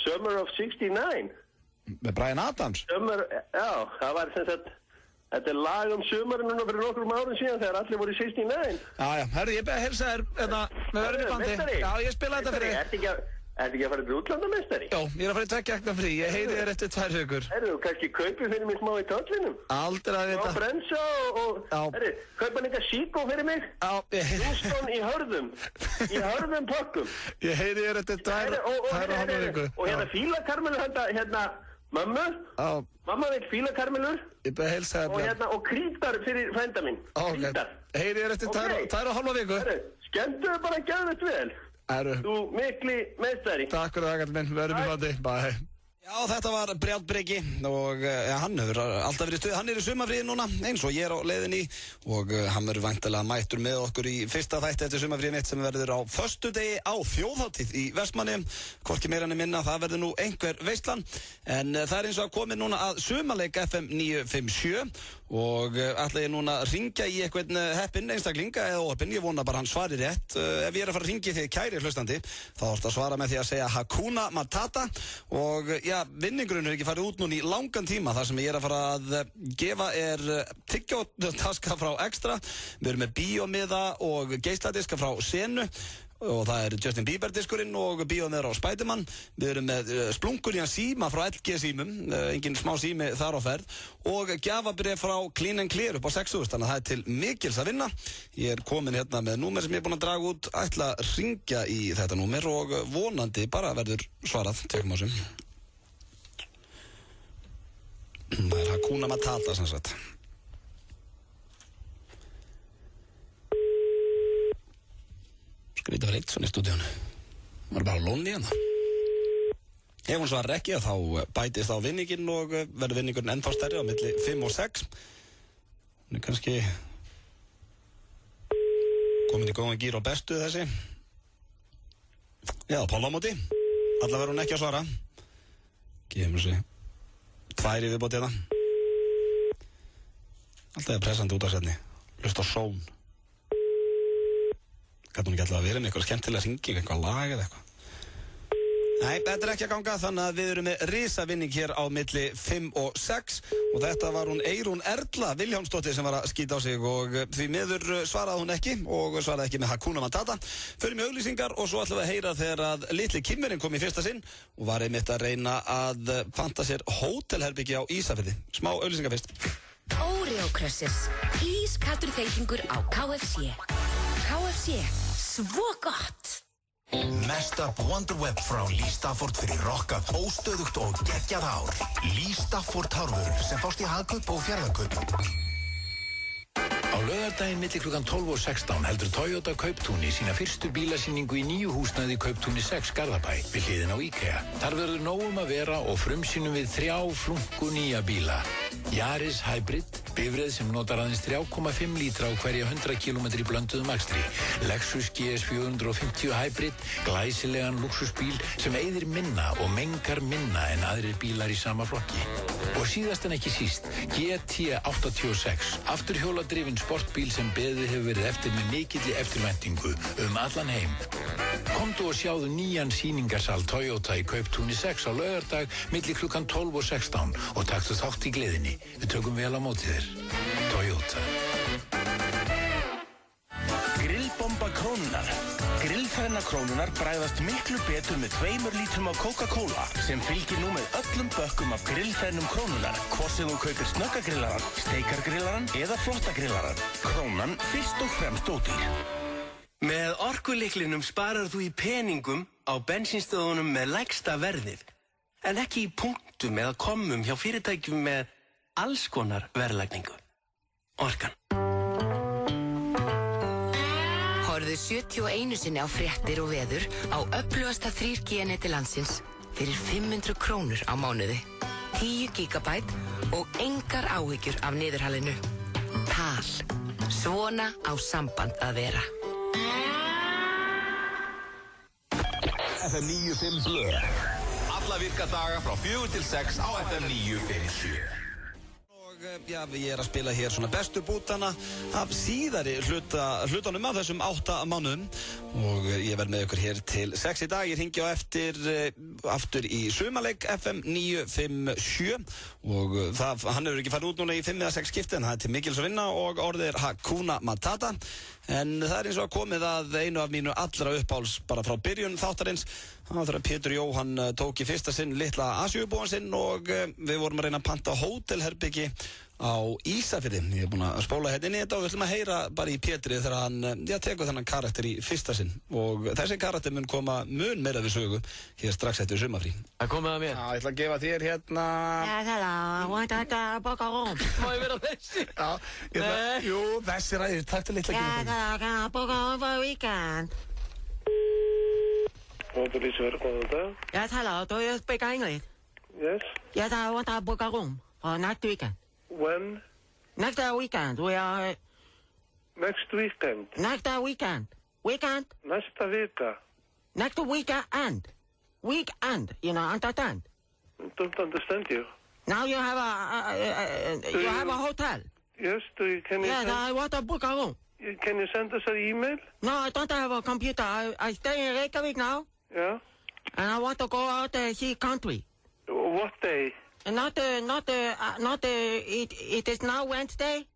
Summer of '69. Með Bryan Adams? Já, það var sem sagt, þetta er lag sumarinn núna fyrir nokkrum árum síðan þegar allir voru í 69. Já, herru, ég beði að heilsa þér, með verðum í bandi. Já, ég spila þetta fyrir þig. Ertu ekki að fara til útlandameistari? Já, ég er að fara í 2 keppna frí. Ég heyri þér eftir 2 vikur. Herru, kannski kaupið fyrir mig smá í töllinum? Aldrei að vita. Smá brensa og... Herru, kaupa líka síkó fyrir mig? Já, Houston í hörðum. Í hörðum pökkum. Ég heyri þér eftir 2,5 viku. Og fílakarmelur mömmu. Já. Mamma vil fílakarmelur. Ég beði að heilsa þér, Björn. Og krítar fyrir frænda minn. Krítar. Heyri þér eftir 2,5 viku. Herru, skemmtuðu bara að gera þetta vel. Þú mikli meistari. Takk fyrir það, kall minn. Verðum í bandi. Bye. Já, þetta var Brjáln Breki og hann hefur alltaf verið stuð. Hann er í sumarfríði núna, eins og ég er á leiðinni og hann verður væntanlega mættur með okkur í fyrsta þætti eftir sumarfríði mitt sem verður á föstudegi á þjóðhátíð í Vestmannaeyjum. Hvorki meira en minna, það verður nú einhver veislan. En það er eins og að komið núna að sumarleik FM 957 og ætla ég núna að ringja í eitthvað heppinn einstaklinga eða óheppinn. Ég vona bara hann svari rétt. Ef ég er að fara að ringja þig kæri hlustandi, þá ætla að svara með því að segja Hakuna Matata og já, vinningurinn er ekki farið út núna í langan tíma. Það sem ég er að fara að gefa er tyggjótaska frá Extra. Við erum með bíómiða og geisladiska frá Senu og það er Justin Bieber diskurinn og bíómiðar á Spiderman. Við erum með splunkunjan síma frá LG símum, engin smá sími þar á ferð og gjafabréf frá Clean & Clear upp á 6.000, þannig að það er til mikils að vinna. Ég er komin hérna með númer sem ég er búin að draga út, ætla að ringja í þetta númer og vonandi bara verður svarað. Tekum á þessum. Það er Hakuna Matata sem sagt. Skrítið var eitt svona í stúdíónu. Það var bara lónni hérna. Ef hún svarar ekki þá bætist á vinningin og verður vinningurinn ennþá stærri á milli 5 og 6. Hún er kannski komin í góðan gír á bestu þessi. Já, Pála á móti. Alla verður hún ekki að svara. Gefum þessi 2 í viðbóti hérna. Alltaf er pressandi út af setni. Lust á són. Gæti hún ekki alltaf að vera með eitthvað skemmtilega hringing, eitthvað lag eða eitthvað. Nei, þetta er ekki að ganga, þannig að við erum með risavinning hér á milli 5 og 6 og þetta var hún Eyrún Erla Vilhjálmsdóttir sem var að skýta á sig og því miður svaraði hún ekki og svaraði ekki með Hakuna Matata. Förum í auglýsingar og svo ætlum við að heyra þegar að litli Kimmerinn kom í fyrsta sinn og var einmitt að reyna að panta sér hótelherbyggi á Ísafirði. Smá auglýsingar fyrst. Oreo-krössis, ískaldur þeytingur á KFC. KFC, svo gott! Mesta Wonderweb frá Lee Stafford fyrir rockað, óstöðugt og geggjað hár. Lee Stafford hárvörur sem fást í Hagkaup og Fjarðarkaup. laugardaginn milli klukkan 12 og 16 heldur Toyota Kauptúni sína fyrstu bílasýningu í nýju húsnæði Kauptúni 6 Garðabæ við hliðina á IKEA. Þar verður nóg að vera og frumsýnum við 3 flunku nýja bíla. Yaris Hybrid, bifreið sem notar aðeins 3,5 lítra á hverja 100 km í blönduðum akstri. Lexus GS 450 Hybrid, glæsilegan luxusbíl sem eyðir minna og mengar minna en aðrir bílar í sama flokki. Og síðast en ekki síst, GT86, afturhjóladrifin sportbíl sem beðið hefur verið eftir með mikilli eftirvæntingu allan heim. Komdu og sjáðu nýjan sýningarsal Toyota í Kauptúni 6 á laugardag milli klukkan 12 og 16 og taktu þátt í gleðinni. Við tökum vel á móti þér. Toyota. Grillbomba Krónunar. Grillferna Krónunar bræðast miklu betur með 2 lítrum af Coca-Cola sem fylgir nú með öllum bökkum af grillfernum Krónunar. Hvort sem þú kaupir snöggagrillaran, steikargrillaran eða flottagrillaran. Krónan fyrst og fremst ódýr. Með orkulyklinum sparar þú í peningum á bensínstöðunum með lægsta verðið, en ekki í punktum eða kommum hjá fyrirtækjum með alls konar verðlagningu. Orkan. Horfðu 71 sinni á fréttir og veður á öflugasta 3G-neti landsins fyrir 500 krónur á mánuði. 10 GB og engar áhyggjur af niðurhalinu. TAL. Svona á samband að vera. FM 95 Blö. Alla virka daga frá 4 til 6 á FM 957. Já, ég að spila hér svona bestu bútana af síðari hlutunum af þessum 8 mánuðum og ég verð með ykkur hér til 6 í dag. Ég hringi á eftir aftur í sumarleik FM 957 og hann hefur ekki farið út núna í 5 eða 6 skipti en það til mikils að vinna og orðið Hakuna Matata. En það eins og að komið að einu af mínu allra uppáls bara frá byrjun þáttarins. Það var þegar Pétur Jóhann tók í fyrsta sinn litla Asíubúan sinn og við vorum að reyna að panta hótelherbyggi á Ísafirði. Ég er búinn að spóla hérna inn í þetta og við ætlum að heyra bara í Pétri þegar hann tekur þennan karakter í fyrsta sinn. Og þessi karakter mun koma mun meira við sögu hér strax eftir sumarfrí. Það komið að mér. Já, ég ætla að gefa þér hérna... Má ég vera þessi? Já, ég ætla... Jú, þessi ræðir. Takk til litla Yes, hello. Do you speak English? Yes. Yes, I want to book a room for next weekend. When? Next weekend. We are... Next weekend. Next weekend. Weekend? Næsta vika. Next weekend. Weekend. You know, understand? Don't understand you. Now you have you have a hotel. Yes, can you yes, I want to book a room. Can you send us an email? No, I don't have a computer. I stay in Reykjavik now. Yeah. And I want to go out and see country. What day? It is now Wednesday.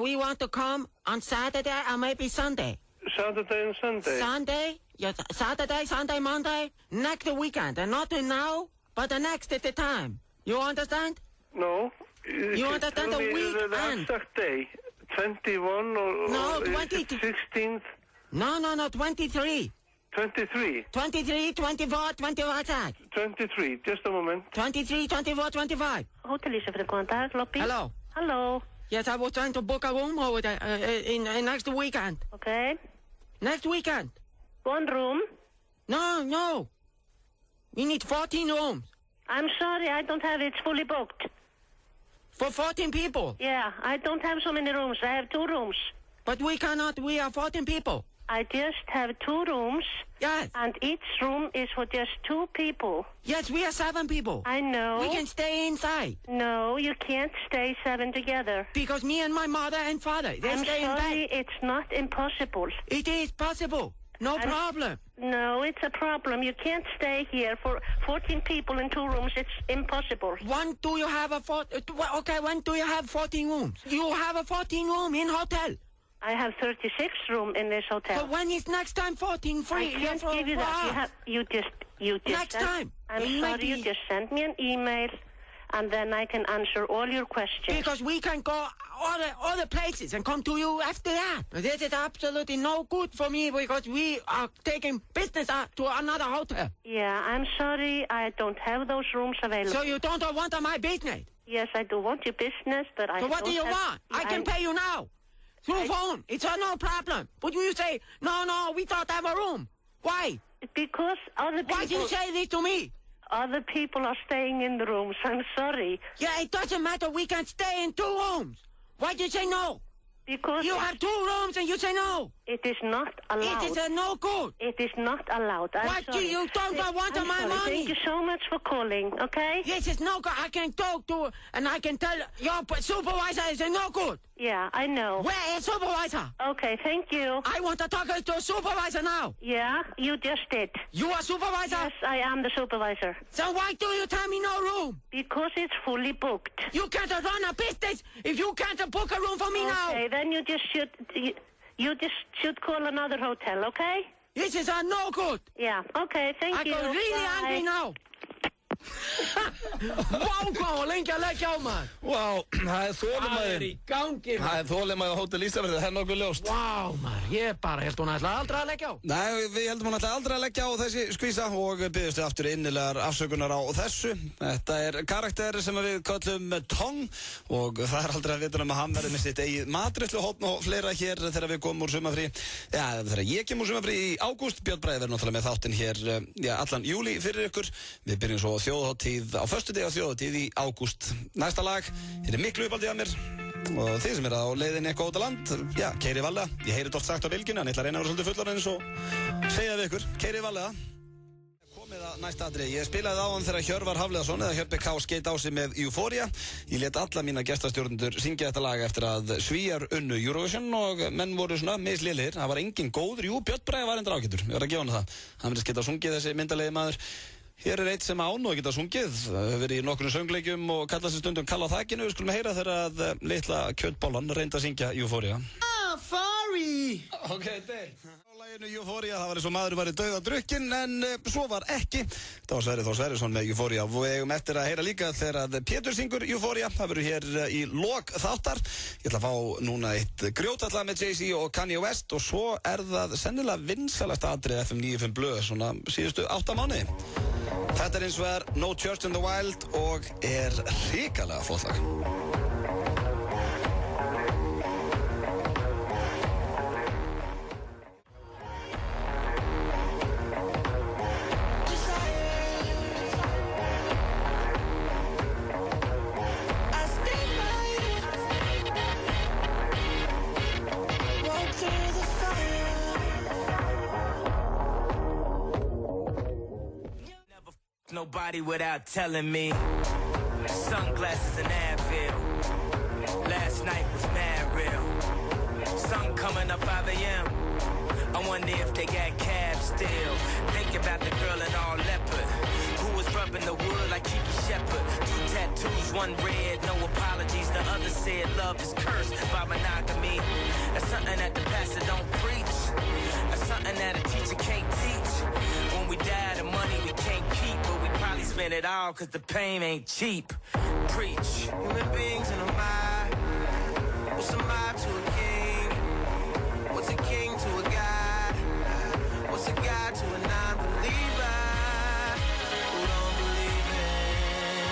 We want to come on Saturday and maybe Sunday. Saturday and Sunday? Sunday? Yes, Saturday, Sunday, Monday. Next weekend. And not now, but the next at the time. You understand? No. You understand the weekend? The exact day. 21 or... No, 20... 16th? No, 23. 23? 23, 24, 25. 23, just a moment. 23, 24, 25. Hotel Ísafirði, góðan dag, lobby. Hello. Hello. Yes, I was trying to book a room over there in next weekend. Okay. Next weekend. 1 room? No. We need 14 rooms. I'm sorry, I don't have it. It's fully booked. For 14 people? Yeah, I don't have so many rooms. I have 2 rooms. But we cannot. We are 14 people. I just have 2 rooms. Yes. And each room is for just 2 people. Yes, we are 7 people. I know. We can stay inside. No, you can't stay 7 together. Because me and my mother and father, they stay in bed. I'm sorry, it's not impossible. It is possible. No problem. No, it's a problem. You can't stay here for 14 people in 2 rooms. It's impossible. When do you have a 14 rooms? You have a 14 room in hotel. I have 36 room in this hotel. So when is next time 14 free? I can't give you that. You just next time. I'm sorry, you just send me an email and then I can answer all your questions. Because we can go all the places and come to you after that. This is absolutely no good for me because we are taking business to another hotel. Yeah, I'm sorry, I don't have those rooms available. So you don't want my business? Yes, I do want your business, but I So what do you want? I can pay you now. Through phone. It's no problem. But you say, no, we don't have a room. Why? Because other people... Why do you say this to me? Other people are staying in the rooms. I'm sorry. Yeah, it doesn't matter. We can stay in 2 rooms. Why do you say no? Because... You have 2 rooms and you say no. It is not allowed. It is no good. It is not allowed. I'm sorry. You don't want my money? Thank you so much for calling, okay? Yes, it's no good. I can talk to and I can tell your supervisor is no good. Yeah, I know. Where is supervisor? Okay, thank you. I want to talk to a supervisor now. Yeah, you just did. You are supervisor? Yes, I am the supervisor. So why do you tell me no room? Because it's fully booked. You can't run a business if you can't book a room for me now. Okay, then you just should call another hotel, okay? This is no good. Yeah, okay, thank you. I go really angry now. Vá, hvað var lengi að leggja á maður. Vá, það er þolinmæði. Í gangi. Það er þolinmæði á Hótel Ísafirði, það er nokkuð ljóst. Vá, maður, ég bara held hún ætla aldrei að leggja á. Nei, við heldum hún ætla aldrei að leggja á þessi skvísa og byggjumst aftur innilegar afsökunar á þessu. Þetta er karakter sem við kallum Tong og það er aldrei að vita að hann verði með sitt eigið matreiðsluhorn og fleira hér þegar við komum úr sumarfrí. Já, þegar ég kem úr sumarfrí í ágúst. Björn Bragi verður náttúrulega með þáttinn hér allan júlí fyrir ykkur. Við byrjum svo þjóðhátíð á föstudegi á þjóðhátíð í ágúst. Næsta lag er miklu uppáldið af mér og þið sem á leiðinni eitthvað út á land, já, keyrið varlega. Ég heyri þetta oft sagt á bylgjunni, en ég ætla að reyna að vera svolítið fullorðinn og segja við ykkur, keyrið varlega. Komið að næsta atriði. Ég spilaði á hann þegar Hjörvar Hafliðason eða Hjörpi K. skeit á sig með Euphoria. Ég lét alla mína gestastjórnendur syngja þetta lag eftir að Svíar unnu Eurovision og menn voru svona mislélegir. Það var engin góður, jú, Björn Bragi var reyndar ágætur. Ég var að gefa hann það. Hann virðist geta sungið þessi myndalegi maður. Hér er eitt sem án og geta sungið, hefur verið í nokkrum söngleikjum og kallað sér stundum Kalla á þakinu. Við skulum heyra þegar að litla kjötbollan reyndi að syngja Euphoria. Sorry! Ok, Dale. Á laginu Euphoria, það var eins og maður var í dauða drukkin, en svo var ekki. Það var Sverrir Þór Sverrisson með Euphoria. Og við eigum eftir að heyra líka þegar að Pétur syngur Euphoria. Það verður hér í lok þáttar. Ég ætla að fá núna eitt grjótalla með Jay-Z og Kanye West og svo er það sennilega vinsalasta atrið FM 95 Blöð, svona síðustu 8 mánuði. Þetta er eins og er No Church in the Wild og er hrikalega flott lag. Nobody without telling me. Sunglasses and Advil. Last night was mad real. Sun coming up 5 a.m. I wonder if they got cabs still. Think about the girl in all leopard who was rubbing the wood like Kiki Shepard. 2 tattoos, 1 red, no apologies. The other said love is cursed by monogamy. That's something that the pastor don't preach. That's something that a teacher can't teach. When we die, the money we can't keep, but we probably spend it all cause the pain ain't cheap. Preach. Human beings in a mob. What's a mob to a king? What's a king to a god? What's a god to a non-believer who don't believe in anything?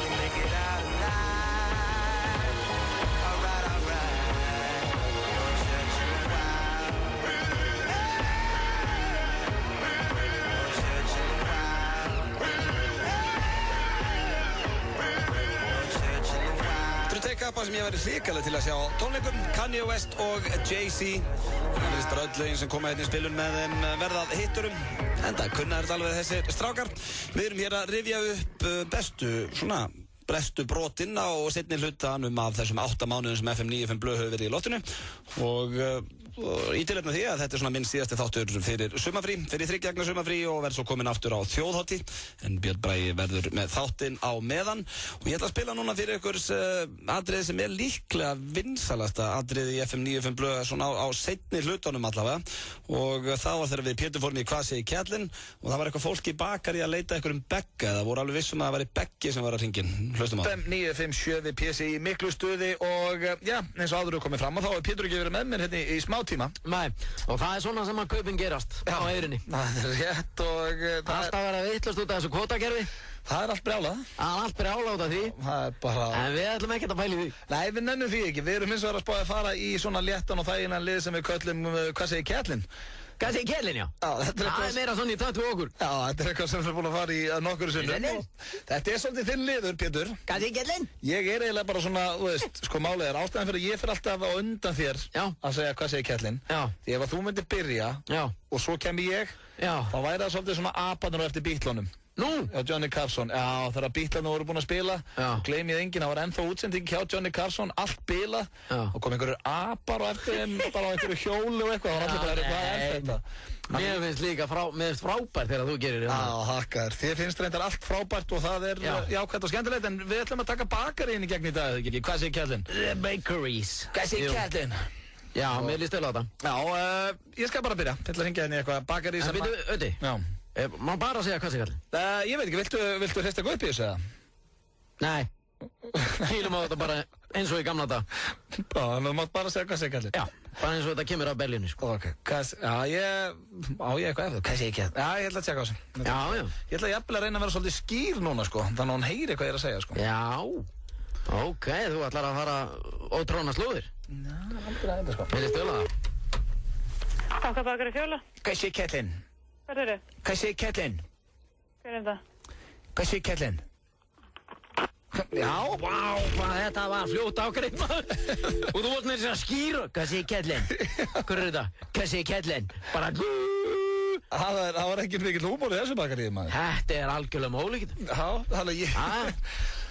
We make it out alive. Alright, alright. Kappa sem ég væri hrikalega til að sjá á tónleikum, Kanye West og Jay-Z. Það er öll lögin sem koma hérna í spilun með þeim verðað hitturum. Enda kunna þetta alveg þessir strákar. Við erum hér að rifja upp bestu brotin á seinni hlutanum af þessum 8 mánuðum sem FM 95 Blöð hefur verið í loftinu og í tilefni af því að þetta er svona minn síðasti þáttur fyrir sumafrí, fyrir 3 gegna sumafrí og verður svo komin aftur á þjóðhátíð en Björn Bragi verður með þáttinn á meðan og ég ætla að spila núna fyrir ykkur atriði sem er líklega vinsalasta atriði í FM 95 Blöð svona á seinni hlutunum allavega og það var þegar við Pétur fórum í Hvað segir kjallinn og það var eitthvað fólk í bakari að leita ykkur begga, það voru alveg vissum að það væri beggi sem var að hringin. Hlustum á. 957 við PC í miklu stuði og já, eins og áður komið fram og þá er Pétur ekki verið með mér hérna í smá tíma. Nei, og það er svona sem að kaupin gerast á eyrinni. Það er rétt og alltaf verið að veitlast út af þessu kvotakerfi. Það er allt brjálað. Það er allt brjálað út af því. Það er bara... En við ætlum ekkert að pæla í því. Nei, við nennum því ekki. Við erum hins vegar að spáði að fara í svona léttan og þægilegan lið sem við köllum, hvað segir Kettlin? Hvað segir Kettlin, já? Já, þetta er Það er meira svona í takt við okkur. Já, þetta er eitthvað sem við erum búin að fara í nokkru sinnum. Þetta er svolítið þinn liður, Pétur. Hvað segir Kettlin? Ég er eiginlega bara svona, þú veist, sko málið er ástæðan fyrir að ég fyrir alltaf á undan þér að segja hvað segir Kettlin. Já. Því ef að þú myndir byrja og svo kemur ég, þá væri það svolítið svona apanur eftir Beatlunum. Nú? Já, Johnny Carson. Já, þegar Beatlarnir voru búin að spila, gleymið enginn, það var ennþá útsending hjá Johnny Carson, allt bilað, og kom einhverjur apar og eftir þeim, bara á einhverju hjóli og eitthvað, og hann allir bara, hvað er þetta? Mér finnst líka frábært þegar þú gerir þetta. Já, hakkar. Þið finnst reyndar allt frábært og það er jákvæmt og skemmtilegt, en við ætlum að taka bakaríinn í gegn í dag, ekki? Hvað segir Kettlin? The Bakeries. Hvað segir Kettlin? Já, mér líst vel á þetta. Já, ég skal bara byrja. Ég ætla að hringja henni eitthvað bakarís sem... Öddi, má bara segja hvað segir Kettlin? Ég veit ekki, viltu hrista eitthvað upp í þessu eða? Nei. Kýlum á þetta bara eins og í gamla dag. Þú mátt bara segja hvað segir Kettlin. Já, bara eins og þetta kemur af Berlínu, sko. Ok, ég eitthvað eftir. Hvað segir Kettlin? Já, ég ætla að tjekka á þessu. Já. Ég ætla jafnvel að reyna að vera svolítið skýr núna, sko. Þannig að hún heyri hvað ég er að segja, sko. Já, ok, þú ætlar að fara ótróna slúðir. Já, aldrei að þetta, sko. Mér líst vel á það. Bakkabakari Fjóla. Hvað segir Kettlin? Hvað er þið? Hvað segir Kettlin? Hver er þetta? Hvað segir Kettlin? Já, vá, hvað þetta var fljótt ágreif maður. Og þú vart með þess að skýra. Hvað segir Kettlin? Hver er þetta? Hvað segir Kettlin? Bara... Það var ekki mikill húmor í þessu bakaríði, maður. Þetta er algjörlega mólíkitt. Já, þannig ég...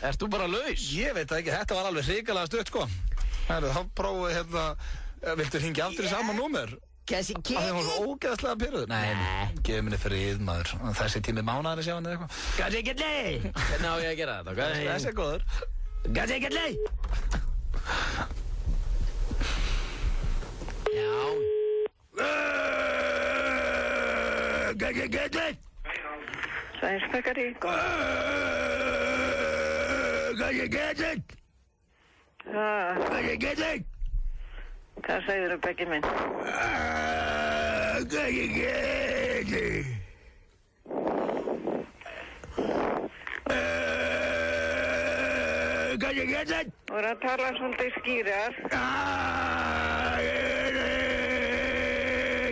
Erst þú bara laus? Ég veit það ekki, þetta var alveg hrikalega stutt, sko. Þá prófið hérna... Viltu hringja aftur í sama númer? Kassi Kettlin? Það var svo ógeðslega pyrruð. Nei, gefið minni frið, maður. Þessi tími mánaðar sjá hann eða eitthvað. Kassi Kettlin? Hvernig á ég að gera þetta? Þessi er góður. Kassi Kettlin? Já. Kassi Kettlin? Sænsbakari. Kassi Kettlin? Kassi Kettlin? Hvað segir þú, Beggi minn? Kassi Kettlin? Kassi Kettlin? Þú voru að tala svolítið skýrar.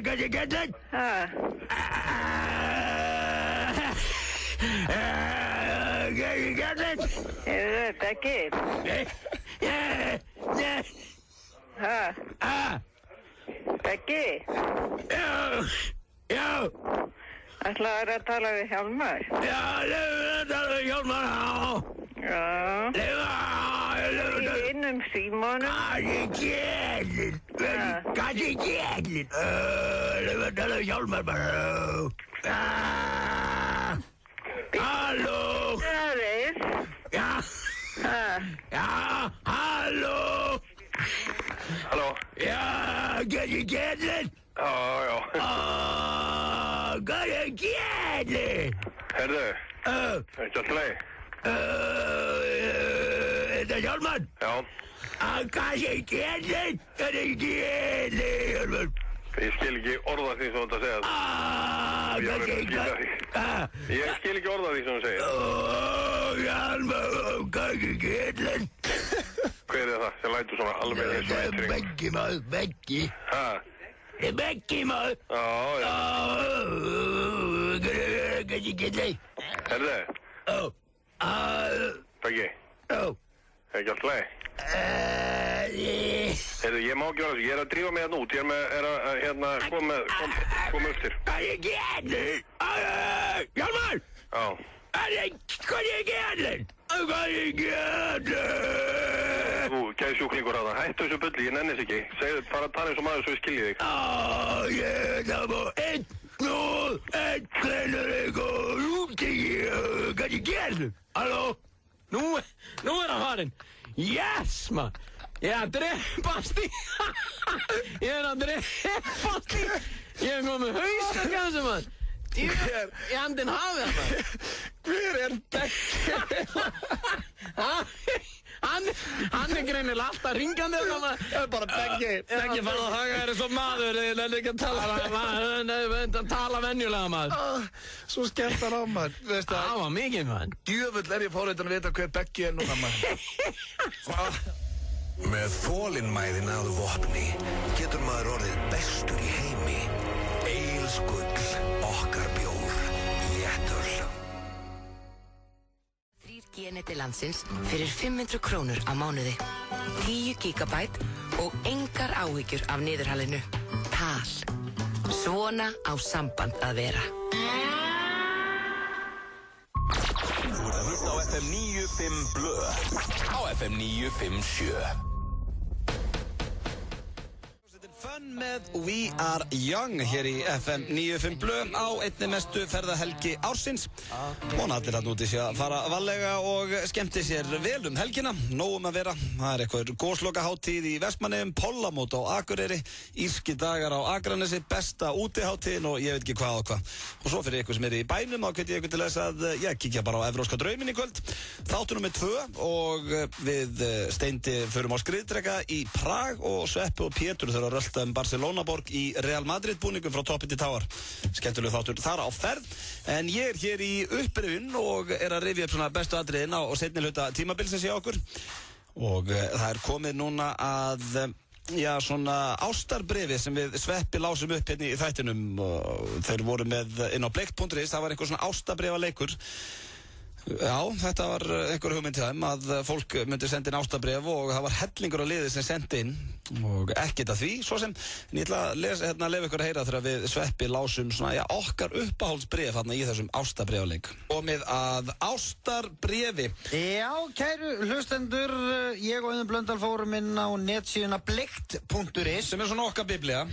Kassi Kettlin? Kassi Kettlin? Beggi? Beggi? Já. Ætlaðu að tala við Hjálmar? Já, lefum að tala við Hjálmar, Já. Í vinnum Símonum? Kassi Kettlin? Lefum að tala við Hjálmar bara. Halló? Sæðis? Já. Já, halló? Halló? Já, Kassi Kettlin? Já. Kassi Kettlin? Herðu? Þetta alltaf leið? Þetta er Hjálmar? Já. Kassi Kettlin? Kassi Kettlin, Hjálmar? Ég skil ekki orða því sem þú ert að segja. Ég skil ekki orða því sem þú segir. Hjálmar, Kassi Kettlin? Hver er það sem lætur svona alveg eins og eitring? Beggi maður, Beggi. Beggi maður. Já. Kassi Kettlin? Herðu? Beggi? Er ekki allt leið? Herðu, ég má ekki vera þessu. Ég er að drífa mig hérna út. Ég er að koma upp til. Kassi Kettlin? Hjálmar? Já. Kassi Kettlin? Kassi Kettlin? Þú, gæði sjúklingur á það. Hættu þessu bulli, ég nennis ekki. Segðu, fara að tala eins og maður svo ég skilji þig. Það var einn kleinur eitthvað úti. Kassi Kettlin? Halló? Nú er hann farinn. Yes, maður. Ég er að drepast í. Ég er komið hauskakassu, maður. Ég andinn hafið það. Hver er Beggi? Hann greinilega alltaf ringandi bara Beggi fann að haga þér svo maður þið er ekki að tala venjulega maður Svo skemmt hann á maður Það var mikið maður Djöfull ég forvitin að vita hver Beggi núna maður Með þolinmæðina að vopni getur maður orðið bestur í heimi Egils gull okkar bjór Léttöl Geneti landsins fyrir 500 krónur á mánuði. 10 gigabæt og engar áhyggjur af niðurhalinu. Tal. Svona á samband að vera. Þú ert að hlusta á FM 95 Blö. Á FM 957. Fun með We Are Young hér í FM 95 Blö á einni mestu ferðahelgi ársins. Vona allir að núti sé að fara varlega og skemmti sér vel helgina. Nógum að vera. Það er eitthvað góslokaháttíð í Vestmannaeyjum, Pollamót á Akureyri, írski dagar á Akranesi, besta útiháttíðin og ég veit ekki hvað og hvað. Og svo fyrir ykkur sem er í bænum þá hveti ég ykkur til þess að kíkja bara á Evrópska drauminn í kvöld. Þáttur númer 2 og við Steindi förum á skriðdreka í Prag og Sveppi og Pétur þurfa að rölta Barcelona-borg í Real Madrid búningum frá toppi til táar. Skemmtileg þáttur þar á ferð. En ég er hér í upprifun og er að rifja upp svona bestu atriðin á seinni hluta tímabilsins hjá okkur. Og það er komið núna að svona ástarbrefi sem við Sveppi lásum upp hérna í þættinum og þeir voru með inn á bleikt.is, það var einhver svona ástarbrefaleikur. Já, þetta var einhver hugmynd til þeim að fólk myndi senda inn ástabref og það var hellingur á liði sem sendi inn og ekkert að því, svo sem en ég ætla að lefa ykkur að heyra þegar við Sveppi lásum svona, okkar uppáhaldsbref þarna í þessum ástabrefaleik. Komið að ástarbrefi. Já, kæru hlustendur, ég og Auðun Blöndal fórum inn á netsíðuna bleikt.is sem er svona okkar biblía.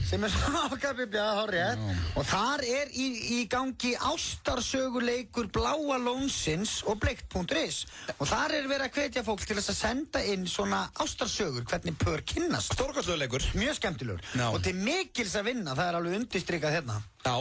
Hárrétt. Og þar er í gangi ástarsöguleikur Bláa Lónsins og bleikt.is og þar er verið að hvetja fólk til þess að senda inn svona ástarsögur, hvernig pör kynnast. Stórkostlegur leikur. Mjög skemmtilegur. Og til mikils að vinna, það er alveg undirstrikað hérna. Já.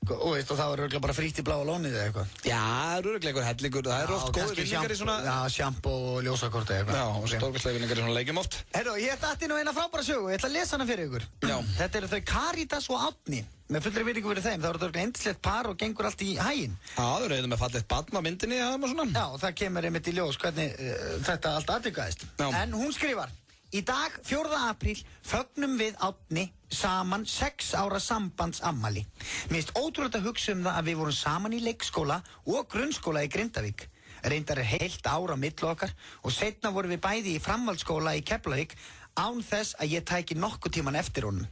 Og það var örugglega bara frítt í Bláa Lónið eða eitthvað. Já, það er örugglega hellingur, það er oft góður vinningar í svona... Já, sjampó og ljósakorti eitthvað. Já, og stórkostlegur vinningar í svona leikjum oft. Herru, ég dætti nú eina frábæra sögu, ég ætla að lesa hana fyrir ykkur. Já. Þetta eru þau Karítas og Árni. Með fullri virðingu fyrir þeim, það voru þetta eindislegt par og gengur allt í haginn. Já, þau reyðum með fallegt barn á myndinni, það var svona. Já, og það kemur einmitt í ljós hvernig þetta allt atvikaðist. En hún skrifar: Í dag, 4. apríl, fögnum við Árni saman 6 ára sambandsammali. Mér finnst ótrúlega að hugsa það að við vorum saman í leikskóla og grunnskóla í Grindavík. Reyndar er heilt ár á milli okkar og seinna vorum við bæði í framhaldsskóla í Keflavík án þess að ég tæki nokkuð tíman eftir honum.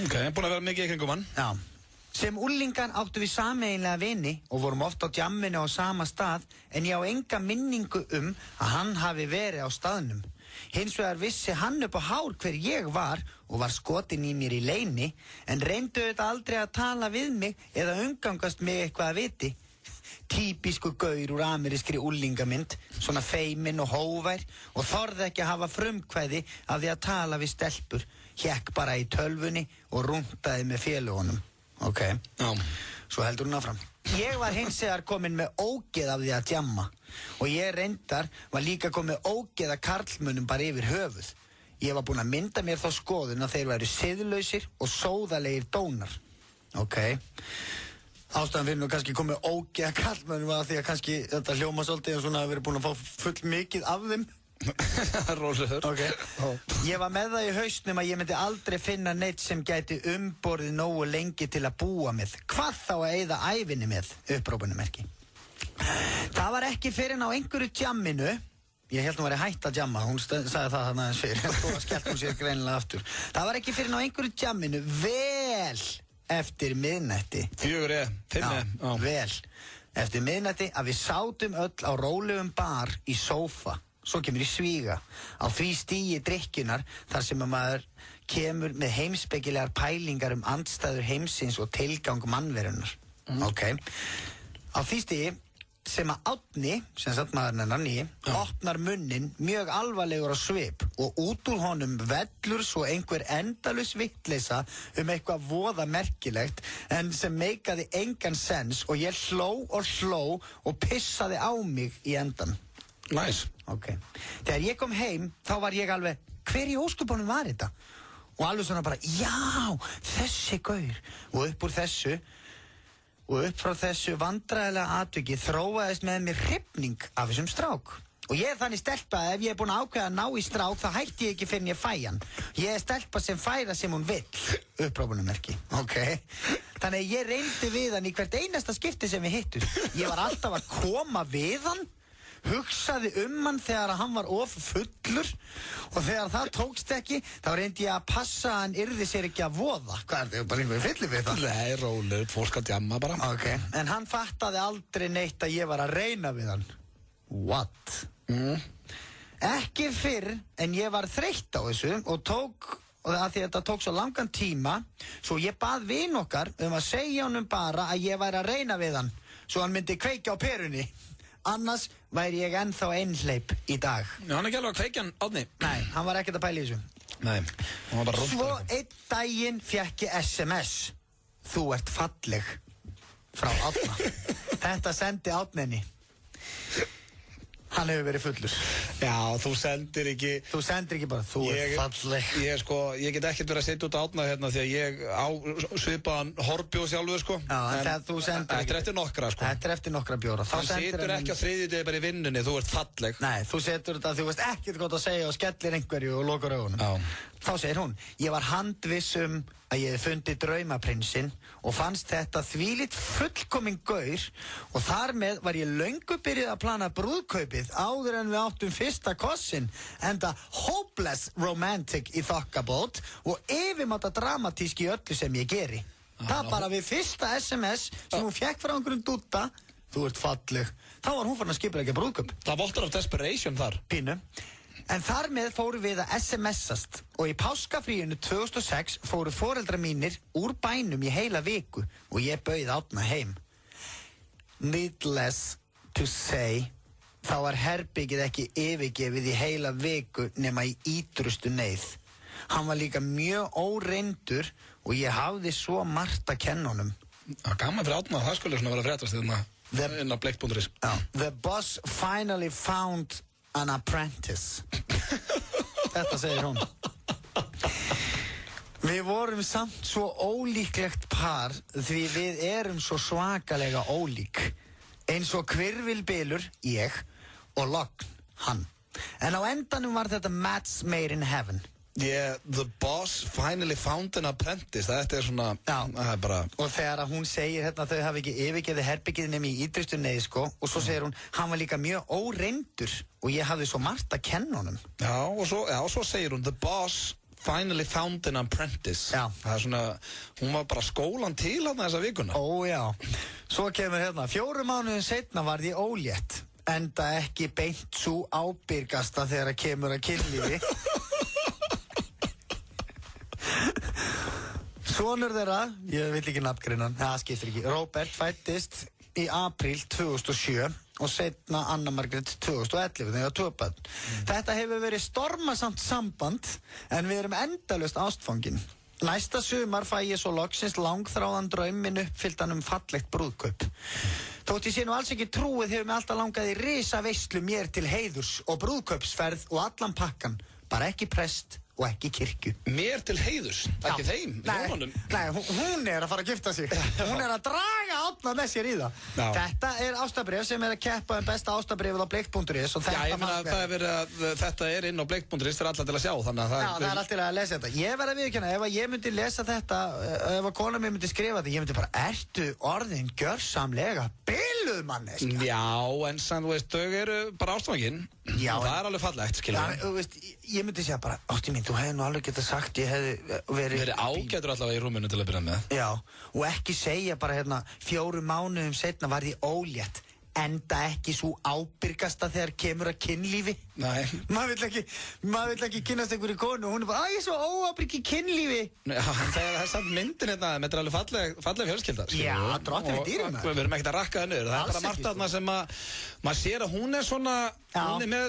Ok, búin að vera mikið í kringum hann. Já. Sem úlingar áttu við sameiginlega vini og vorum oft á djamminu á sama stað en ég á enga minningu að hann hafi verið á staðnum. Hins vegar vissi hann upp á hár hver ég var og var skotin í mér í leyni en reyndu þetta aldrei að tala við mig eða umgangast mig eitthvað að viti. Típisku gaur úr amerískri úlingamynd, svona feiminn og hóvær og þorði ekki að hafa frumkvæði af því að tala við stelpur, hékk bara í tölvunni og rúntaði með félagunum. Ok, svo heldur hún áfram. Ég var hins vegar komin með ógeð af því að djamma og ég reyndar var líka komin með ógeð að karlmönnum bara yfir höfuð. Ég var búinn að mynda mér þá skoðun að þeir væru siðlausir og sóðalegir dónar. Ok. Ástæðan fyrir nú kannski komið ógeð að karlmönnum var því að kannski þetta hljóma svolítið og svona að vera búinn að fá full mikið af þeim. Rólegur. Okay. Ég var með það í hausnum að ég myndi aldrei finna neitt sem gæti umborðið nógu lengi til að búa með. Hvað þá að eyða ævinni með? Upprópunumerki. Það var ekki fyrir en á einhverju djamminu. Ég held hún væri hætt að djamma, hún sagði það þarna aðeins fyrir. Svo skellt hún sér greinilega aftur. Það var ekki fyrir en á einhverju djamminu vel eftir miðnætti. 4, 5. Já, vel eftir miðnætti að við sátum öll á rólegum bar í sófa. Svo kemur í svíga á því stíi drykkjunar þar sem að maður kemur með heimspekilegar pælingar andstæður heimsins og tilgang mannverunar. Ok. Á því stíi sem að Árni, sem sagt maðurinn hennar nýi, opnar munnin mjög alvarlegur á svip og út úr honum vellur svo einhver endalaus vitleysa eitthvað voða merkilegt en sem meikaði engan sens og ég hló og pissaði á mig í endan. Nice. Ok. Þegar ég kom heim, þá var ég alveg, hver í óskupunum var þetta? Og alveg svona bara, já, þessi gaur. Og upp úr þessu, og upp frá þessu vandræðilega atviki þróaðist með mér hrifning af þessum strák. Og ég þannig stelpa að ef ég búin að ákveða að ná í strák, þá hætti ég ekki fyrir en ég fæ hann. Ég stelpa sem færa sem hún vill, upprópunumerki, ok? Þannig að ég reyndi við hann í hvert einasta skipti sem við hittum. Ég var alltaf að koma við hann, hugsaði hann þegar hann var of fullur og þegar það tókst ekki, þá reyndi ég að passa að hann yrði sér ekki að voða. Hvað er þetta? Bara einhverju fyllir við það? Nei, rólegur, fólk að djamma bara. Ok, en hann fattaði aldrei neitt að ég var að reyna við hann. What? Ekki fyrr en ég var þreytt á þessu og að því að þetta tók svo langan tíma, svo ég bað vin okkar að segja honum bara að ég væri að reyna við hann, svo hann myndi kveikja á perunni. Annars væri ég ennþá einhleip í dag. Já, hann er ekki alveg að kveikja hann, Árni. Nei, hann var ekkert að pæla í þessu. Nei, hann var bara rúmst. Svo einn daginn fékk ég SMS. Þú ert falleg. Frá Árna. Þetta sendi Árninni. Hann hefur verið fullur. Já, þú sendir ekki... Þú sendir ekki bara, þú ert falleg. Ég get ekkert verið að setja út á Árna hérna því að ég á svipaðan horbjóð sjálfur, sko. Já, en þegar þú sendir ekki... Þetta er eftir nokkra, sko. Þetta er eftir nokkra bjóra. Hann setur ekki á þriðjudegi bara í vinnunni, þú ert falleg. Nei, þú setur þetta að þú veist ekkert gott að segja og skellir einhverju og lokar augunum. Já. Þá segir hún, ég var handviss að ég hef fundið draumaprinsinn og fannst þetta þvílíkt fullkominn gaur og þar með var ég löngu byrjuð að plana brúðkaupið áður en við áttum fyrsta kossin, enda hopeless romantic í þokkabót og yfirmáta dramatísk í öllu sem ég geri. Það bara við fyrsta SMS sem hún fekk frá einhverjum dúta, þú ert falleg, þá var hún farin að skipuleggja brúðkaup. Það vottar af desperation þar. Pínu. En þar með fóru við að SMS-ast og í páskafríinu 2006 fóru foreldrar mínir úr bænum í heila viku og ég bauð Árna heim. Needless to say, þá var herbyggið ekki yfirgefið í heila viku nema í ítrustu neyð. Hann var líka mjög óreyndur og ég hafði svo margt að kenna honum. Gaman fyrir Árna, það skulle svona vera að fréttast inn á Blake.is. The boss finally found an apprentice. Þetta segir hún. Við vorum samt svo ólíklegt par því við erum svo svakalega ólík. Eins og hvirfilbylur, ég, og logn, hann. En á endanum var þetta match made in heaven. Yeah, the boss finally found an apprentice. Þetta er svona, það er bara... Og þegar hún segir hérna þau hafi ekki yfirgefið herbyggið nema í ítrustu neyð, sko, og svo segir hún, hann var líka mjög óreyndur og ég hafði svo margt að kenna honum. Já, og svo segir hún, the boss finally found an apprentice. Já. Það er svona, hún var bara skólan til hann þessa vikuna. Ó, já. Svo kemur hérna, 4 mánuðin seinna var því ólétt, enda ekki beint svo ábyrgasta þegar að kemur að kynlífi. Sonur þeirra, ég vil ekki nafngreina hann, það skiptir ekki, Robert fættist í apríl 2007 og seinna Anna Margrét 2011 þegar 2 börn. Þetta hefur verið stormasamt samband en við erum endalaust ástfangin. Næsta sumar fæ ég svo loksins langþráðan drauminn uppfylltan fallegt brúðkaup. Þótt ég sé nú alls ekki trúið hefur mig alltaf langað í risa veislu mér til heiðurs og brúðkaupsferð og allan pakkan, bara ekki prest og ekki kirkju. Mér til heiðurs, ekki þeim, hjónunum. Nei, hún er að fara að gifta sig. Hún er að draga Árna með sér í það. Já. Þetta er ástabrif sem er að keppa besta ástabrifið á Blake.is. Já, ég meina þetta er inn á Blake.is fyrir alla til að sjá, þannig að það er allt til að lesa þetta. Ég verð að viðurkenna, ef ég myndi lesa þetta, ef að kona mér myndi skrifa þetta, ég myndi bara, ertu orðin gjörsamlega biluð, manneska? Já, en sann, þú veist, þau eru bara ástfangin. Já. Það er alveg fallegt, skilur. Já, þú veist, ég myndi segja bara, átti mín, þú hefði nú alveg getað sagt, ég hefði verið ágætur allavega í rúminu til að byrja með. Já, og ekki segja bara hérna 4 mánuðum seinna var ég ólétt, enda ekki svo ábyrgasta þegar kemur að kynlífi. Nei. Maður vill ekki kynnast einhverju konu og hún er bara, ég er svo óábyrg í kynlífi. Já, það er samt myndin hérna, þetta er alveg falleg fjölskylda. Já, drottin við dýrum það. Við erum ekkert að rakka það niður, það er bara margt þarna sem að maður sér að hún er svona, hún er með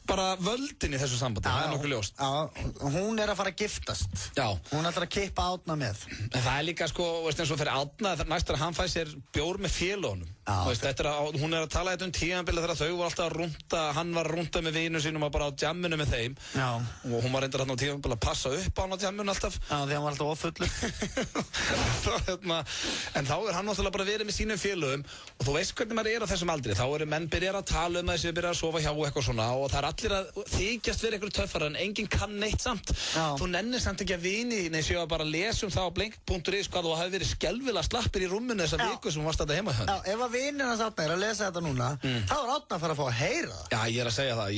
bara völdin í þessu sambandi, það nokkuð ljóst. Já, hún að fara að giftast. Já. Hún ætlar að kippa Árna með. En það líka sko, veist eins og fyrir Árna, næst hann fæ sér bjór með félónum. Hún að tala þetta tímabili þegar þau voru alltaf að rúnta, hann var að rúnta með vinu sínum og bara á jamminu með þeim. Já. Og hún var reyndar þarna á tímabili að passa upp á hann á jamminu alltaf. Já, því hann var alltaf offullur. En þá hann náttúrulega bara verið með sínum félögum og þú veist hvernig maður á þessum aldri. Þá menn byrjar að tala um þessi, byrjar að sofa hjá eitthvað svona og það allir að þykjast fyrir einhverju töffara en enginn kann neitt samt. Þú nennir samt ekki að vini séu að bara lesa það á blink.is hvað þú hafi verið skelvilega slappir í rúminu þessa viku sem varst þetta heima hjá. Já, ef að vinina satt að lesa þetta núna, þá Árna að fara að fá að heyra það. Já, ég að segja það,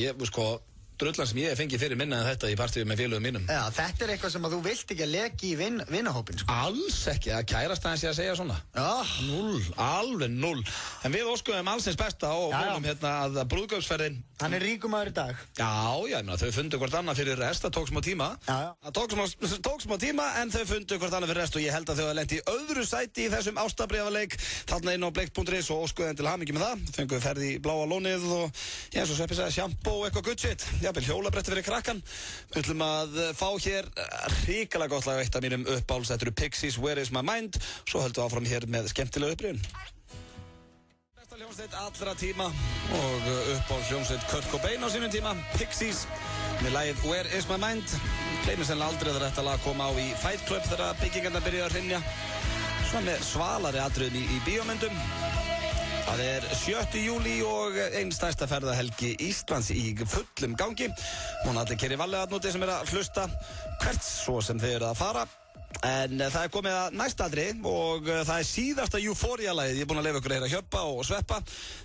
drullan sem ég hef fengið fyrir minna en þetta í partíu með félögum mínum. Já, þetta eitthvað sem að þú vilt ekki að leki í vinahópin, sko. Alls ekki, að kærast aðeins ég að segja svona. Já. 0, alveg 0. En við óskuðum allsins besta og vonum að brúðkaupsferðin. Hann ríkumaður í dag. Já, þau fundu hvort annað fyrir rest, það tók smá tíma. Það tók smá tíma en þau fundu hvort annað fyrir rest og ég held að þau hafa lent í öðru sæti í þessum ástabréfaleik. Þarna inn á blink.is og óskuðum til hamingju með það. Fenguðu ferð í Bláa lónið og eins og Sveppi sagði sjampó og eitthvað good shit. Hjólabretti fyrir krakkan. Við ætlum að fá hér hrikalega gott lag, eitt af mínum uppáhalds. Þetta eru Pixies, Where is my mind? Svo höldum við áfram hér með skemmtilega upprifjun. Besta hljómsveit allra tíma og uppáhalds hljómsveit Kurt Cobain á sínum tíma, Pixies með lagið Where is my mind? Gleymir sennilega aldrei þegar þetta lag kom á í Fight Club þegar byggingarna byrjuði að hrynja. Svona með svalari atriðum í bíómyndum. Það 7. júlí og einn stærsta ferðahelgi Íslands í fullum gangi. Hún allir keri vallega aðnúti sem að hlusta hvert svo sem þau eru að fara. En það komið að næstadri og það síðasta Euphoria-lagið. Ég búinn að leyfa ykkur að heyra Hjöppa og Sveppa.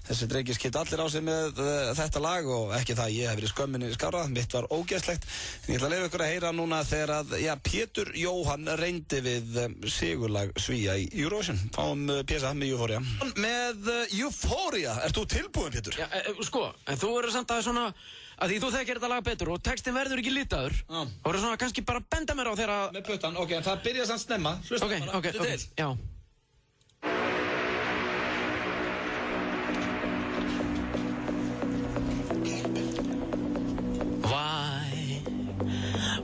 Þessi drengir skipt allir á sig með þetta lag og ekki það ég hef verið skömminni skárað. Mitt var ógeðslegt. En ég ætla að leyfa ykkur að heyra núna þegar að, Pétur Jóhann reyndi við sigurlag Svía í Eurovision. Fáum pjesa með Euphoria. Með Euphoria, ert þú tilbúin, Pétur? Já, sko, en þú verður samt að svona að því þú þekkir þetta lag betur og textin verður ekki litaður. Þá verður svona kannski bara benda mér á þeirra með puttan, ok, en það byrja samt snemma. Hlusta bara, þetta til. Já.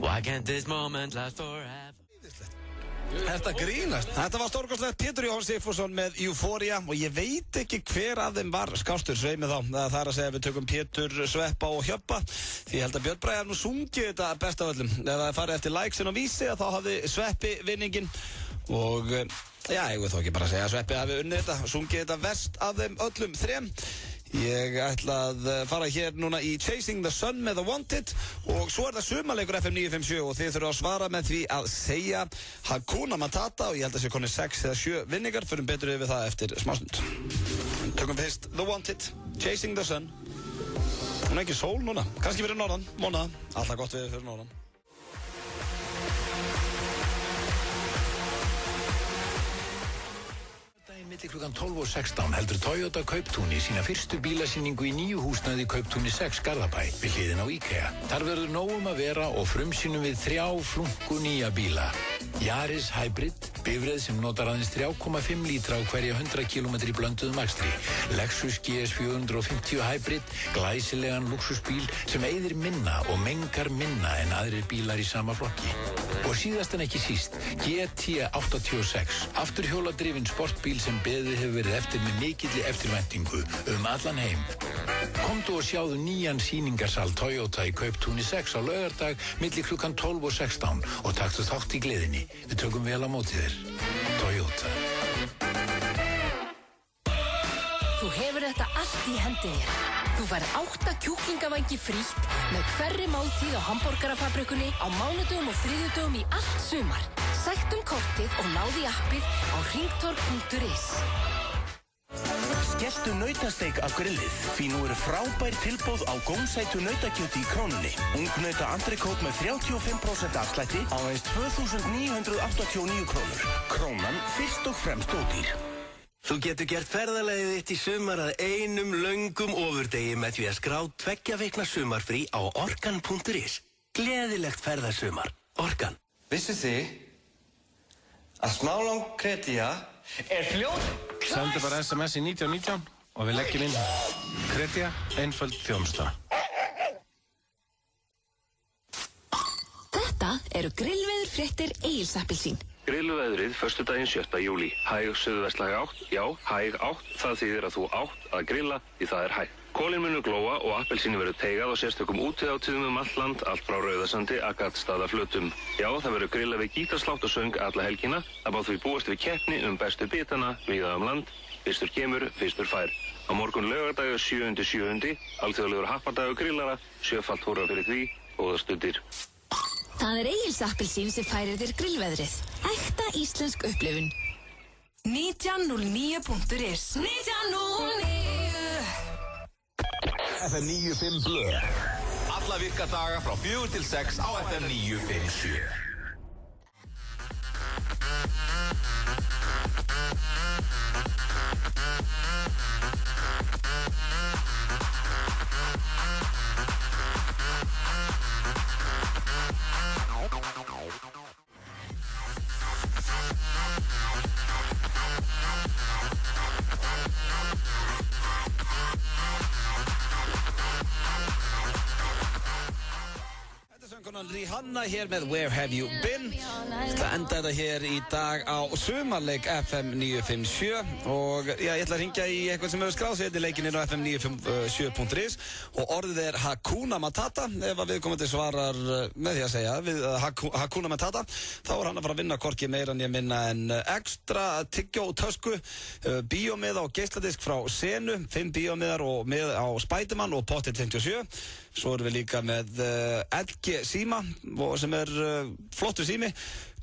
Why can't this moment last forever? Þetta grínast. Þetta var stórkostlegt. Pétur Jóhann Sigfússon með Euphoria og ég veit ekki hver af þeim var skástur sveimið þá. Það er að segja að við tökum Pétur, Sveppa og Hjöppa. Því ég held að Björn Bragi nú sungið þetta best af öllum. Ef það farið eftir likesin og vísi þá hafði Sveppi vinningin og ég vil þó ekki bara segja að Sveppi hafi unnið þetta, sungið þetta verst af þeim öllum þrem. Ég ætla að fara hér núna í Chasing the Sun með The Wanted og svo það sumarleikur FM 957 og þið þurfa að svara með því að segja Hakuna Matata og ég held að sé koni 6 eða 7 vinningar, förum betur yfir það eftir smásnund. Tökum fyrst The Wanted, Chasing the Sun. Hún ekki sól núna, kannski fyrir norðan, mónaða, alltaf gott við fyrir norðan. Milli klukkan 12 og 16 heldur Toyota Kauptúni sína fyrstu bílasýningu í nýju húsnæði Kauptúni 6 Garðabæ við hliðina á IKEA. Þar verður nóg að vera og frumsýnum við 3 flunku nýja bíla. Yaris Hybrid, bifreið sem notar aðeins 3,5 lítra á hverja 100 km í blönduðum akstri. Lexus GS 450 Hybrid, glæsilegan luxusbíl sem eyðir minna og mengar minna en aðrir bílar í sama flokki. Og síðast en ekki síst, GT86, afturhjóladrifin sportbíl sem beðið hefur verið eftir með mikilli eftirvæntingu allan heim. Komdu og sjáðu nýjan sýningarsal Toyota í Kauptúni 6 á laugardag milli klukkan 12 og 16 og taktu þátt í gleðinni. Við tökum vel á móti þér. Toyota. Þú hefur þetta allt í hendinni. Þú færð 8 kjúklingavængi frítt með hverri máltíð á Hamborgarafabrikunni á mánudögum og þriðjudögum í allt sumar. Sæktu kortið og náðu í appið á hringtorg.is. Skelltu nautasteik á grillið, því nú eru frábær tilboð á gómsætu nautakjöti í Krónunni. Ungnauta andrikót með 35% afslætti á aðeins 2.989 krónur. Krónan fyrst og fremst ódýr. Þú getur gert ferðalagið þitt í sumar að einum löngum ofurdegi með því að skrá 2 vikna sumarfrí á orkan.is. Gleðilegt ferðasumar. Orkan. Vissu þið að smálán Kretía er fljót? Sendu bara SMS í 1919 og við leggjum inn Kretía, einföld þjónusta. eru grillveðurfréttir Egils appelsín. Grillveðrið föstudaginn 7. júlí. Hæg suðvestlæg átt, já, hæg átt, það þýðir að þú átt að grilla því það er hæg. Kolin munu glóa og appelsíni verður teigað á sérstökum útihátíðum allt land, allt frá Rauðasandi að Gaddstaðaflötum. Já, það verður grillað við gítarslátt og söng alla helgina. Það má því búast við keppni bestu bitana víða land. Fyrstur kemur, fyrstur fær. Á morgun laugardagur 7.7. Alþjóðlegur happadagur grillara, 7-falt húrra fyrir því, góða stundir. Það er Egils appelsín sem færir þér grillveðrið. Ekta íslensk upplifun. 1909.is 1909 FM 95 Blö. Alla virka daga frá 4 til 6 á FM 957. Rihanna hér með Where Have You Been. Það enda þetta hér í dag á sumarleik FM 957 og já, ég ætla að hringja í eitthvað sem hefur skráð sig í leikinni á FM 957.is og orðið er Hakuna Matata. Ef að viðkomandi svarar með því að segja Hakuna Matata, þá er hann að fara að vinna hvorki meira en ég minna en ekstra tyggjó tösku, bíómiða og geisladisk frá Senu, 5 bíómiðar og með á Spiderman og Pottet 57. Svo erum við líka með LG síma sem er flottur sími,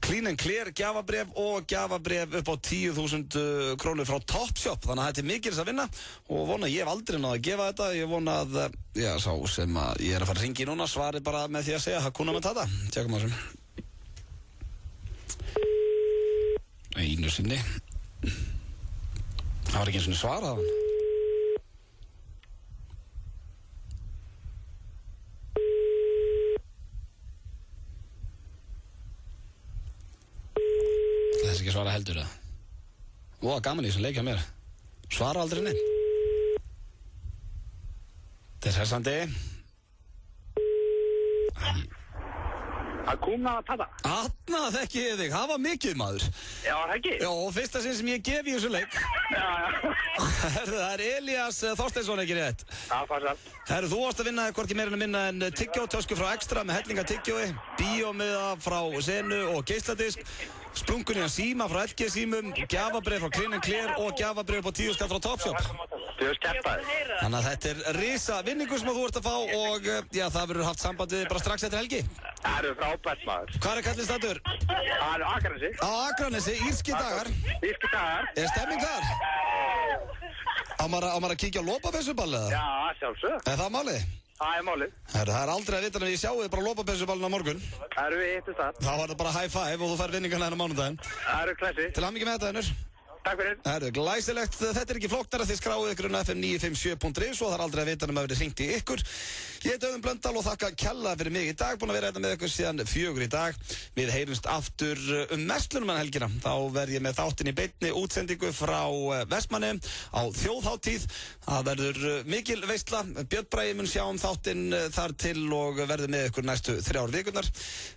Clean & Clear gjafabréf og gjafabréf upp á 10.000 krónur frá Topshop. Þannig að þetta er mikils að vinna og vona ég hef aldrei náð að gefa þetta. Ég vona að, já, sá sem að ég er að fara að hringi í núna svari bara með því að segja Hakuna Matata. Tjekkum á þessum. Einu sinni. Það var ekki eins og svarað hann. Þess ekki svara heldur það. Ó, gaman í þessum leik hjá mér. Svara aldrei neitt. Þetta er hressandi. Hakuna Matata. Atna, þekki ég þig. Það var mikið, maður. Já, það ekki? Já, og fyrsta sinn sem ég gef í þessu leik. Já. Það er Elías Þorsteinsson, ekki rétt? Já, farsal. Herru, þú varst að vinna hvorki meira en að minna en tyggjótösku frá Extra með hellinga tyggjói, bíómiða frá Senu og geisladisk, splunkunni að síma frá LG símum, gjafabréf frá Clean & Clear og gjafabréf upp á 10.000 frá Topshop. Þú veist kæftæði. Þannig að þetta er risa vinningur sem þú ert að fá og já, það verður haft sambandið bara strax eftir helgi. Það eru frábært, maður. Hvað er kallinn staddur? Það eru Akranesi. Á Akranesi, írski dagar. Írski dagar. Er stemming þar? Á maður að kíkja á lopapeyssuball eða? Já, sjálfsög. Er það málið? Það er málið. Það er aldrei að vita en ég sjáu þið bara lopapeyssuballin á morgun. Það eru við hittist þar. Þá var það bara high five og þú fær vinningarna hérna á mánudaginn. Það eru klassi. Til hamingju með þetta, Einur. Takk fyrir. Það er glæsilegt. Þetta er ekki flóknara því skráið ykkur á FM957.is og það er aldrei að vita um að verið hringt í ykkur. Ég heiti Auðun Blöndal og þakka kærlega fyrir mig í dag. Búin að vera hérna með ykkur síðan 4 í dag. Við heyrumst aftur Verslunum helgina. Þá verð ég með þáttinn í beinni útsendingu frá Vestmanni á þjóðhátíð. Það verður mikil veisla. Björn Bragi mun sjá þáttinn þar til og verður með ykkur næstu 3 vikurnar.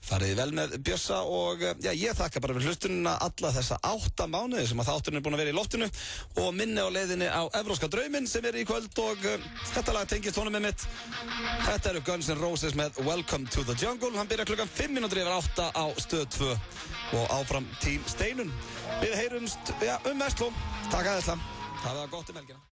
Farið vel með Bjössa og já, ég þakka bara fyrir hlustunina alla þessa 8 mánuði sem að þátturinn er búin að vera í loftinu og minni á leiðinni á Evróska drauminn sem er í kvöld og þetta lag tengist honum með mitt. Þetta eru Guns N' Roses með Welcome to the Jungle. Hann byrjar klukkan 8:05 á Stöð 2 og áfram Team Steinun. Við heyrumst Versló. Takk aðeins. Það var gott helgina.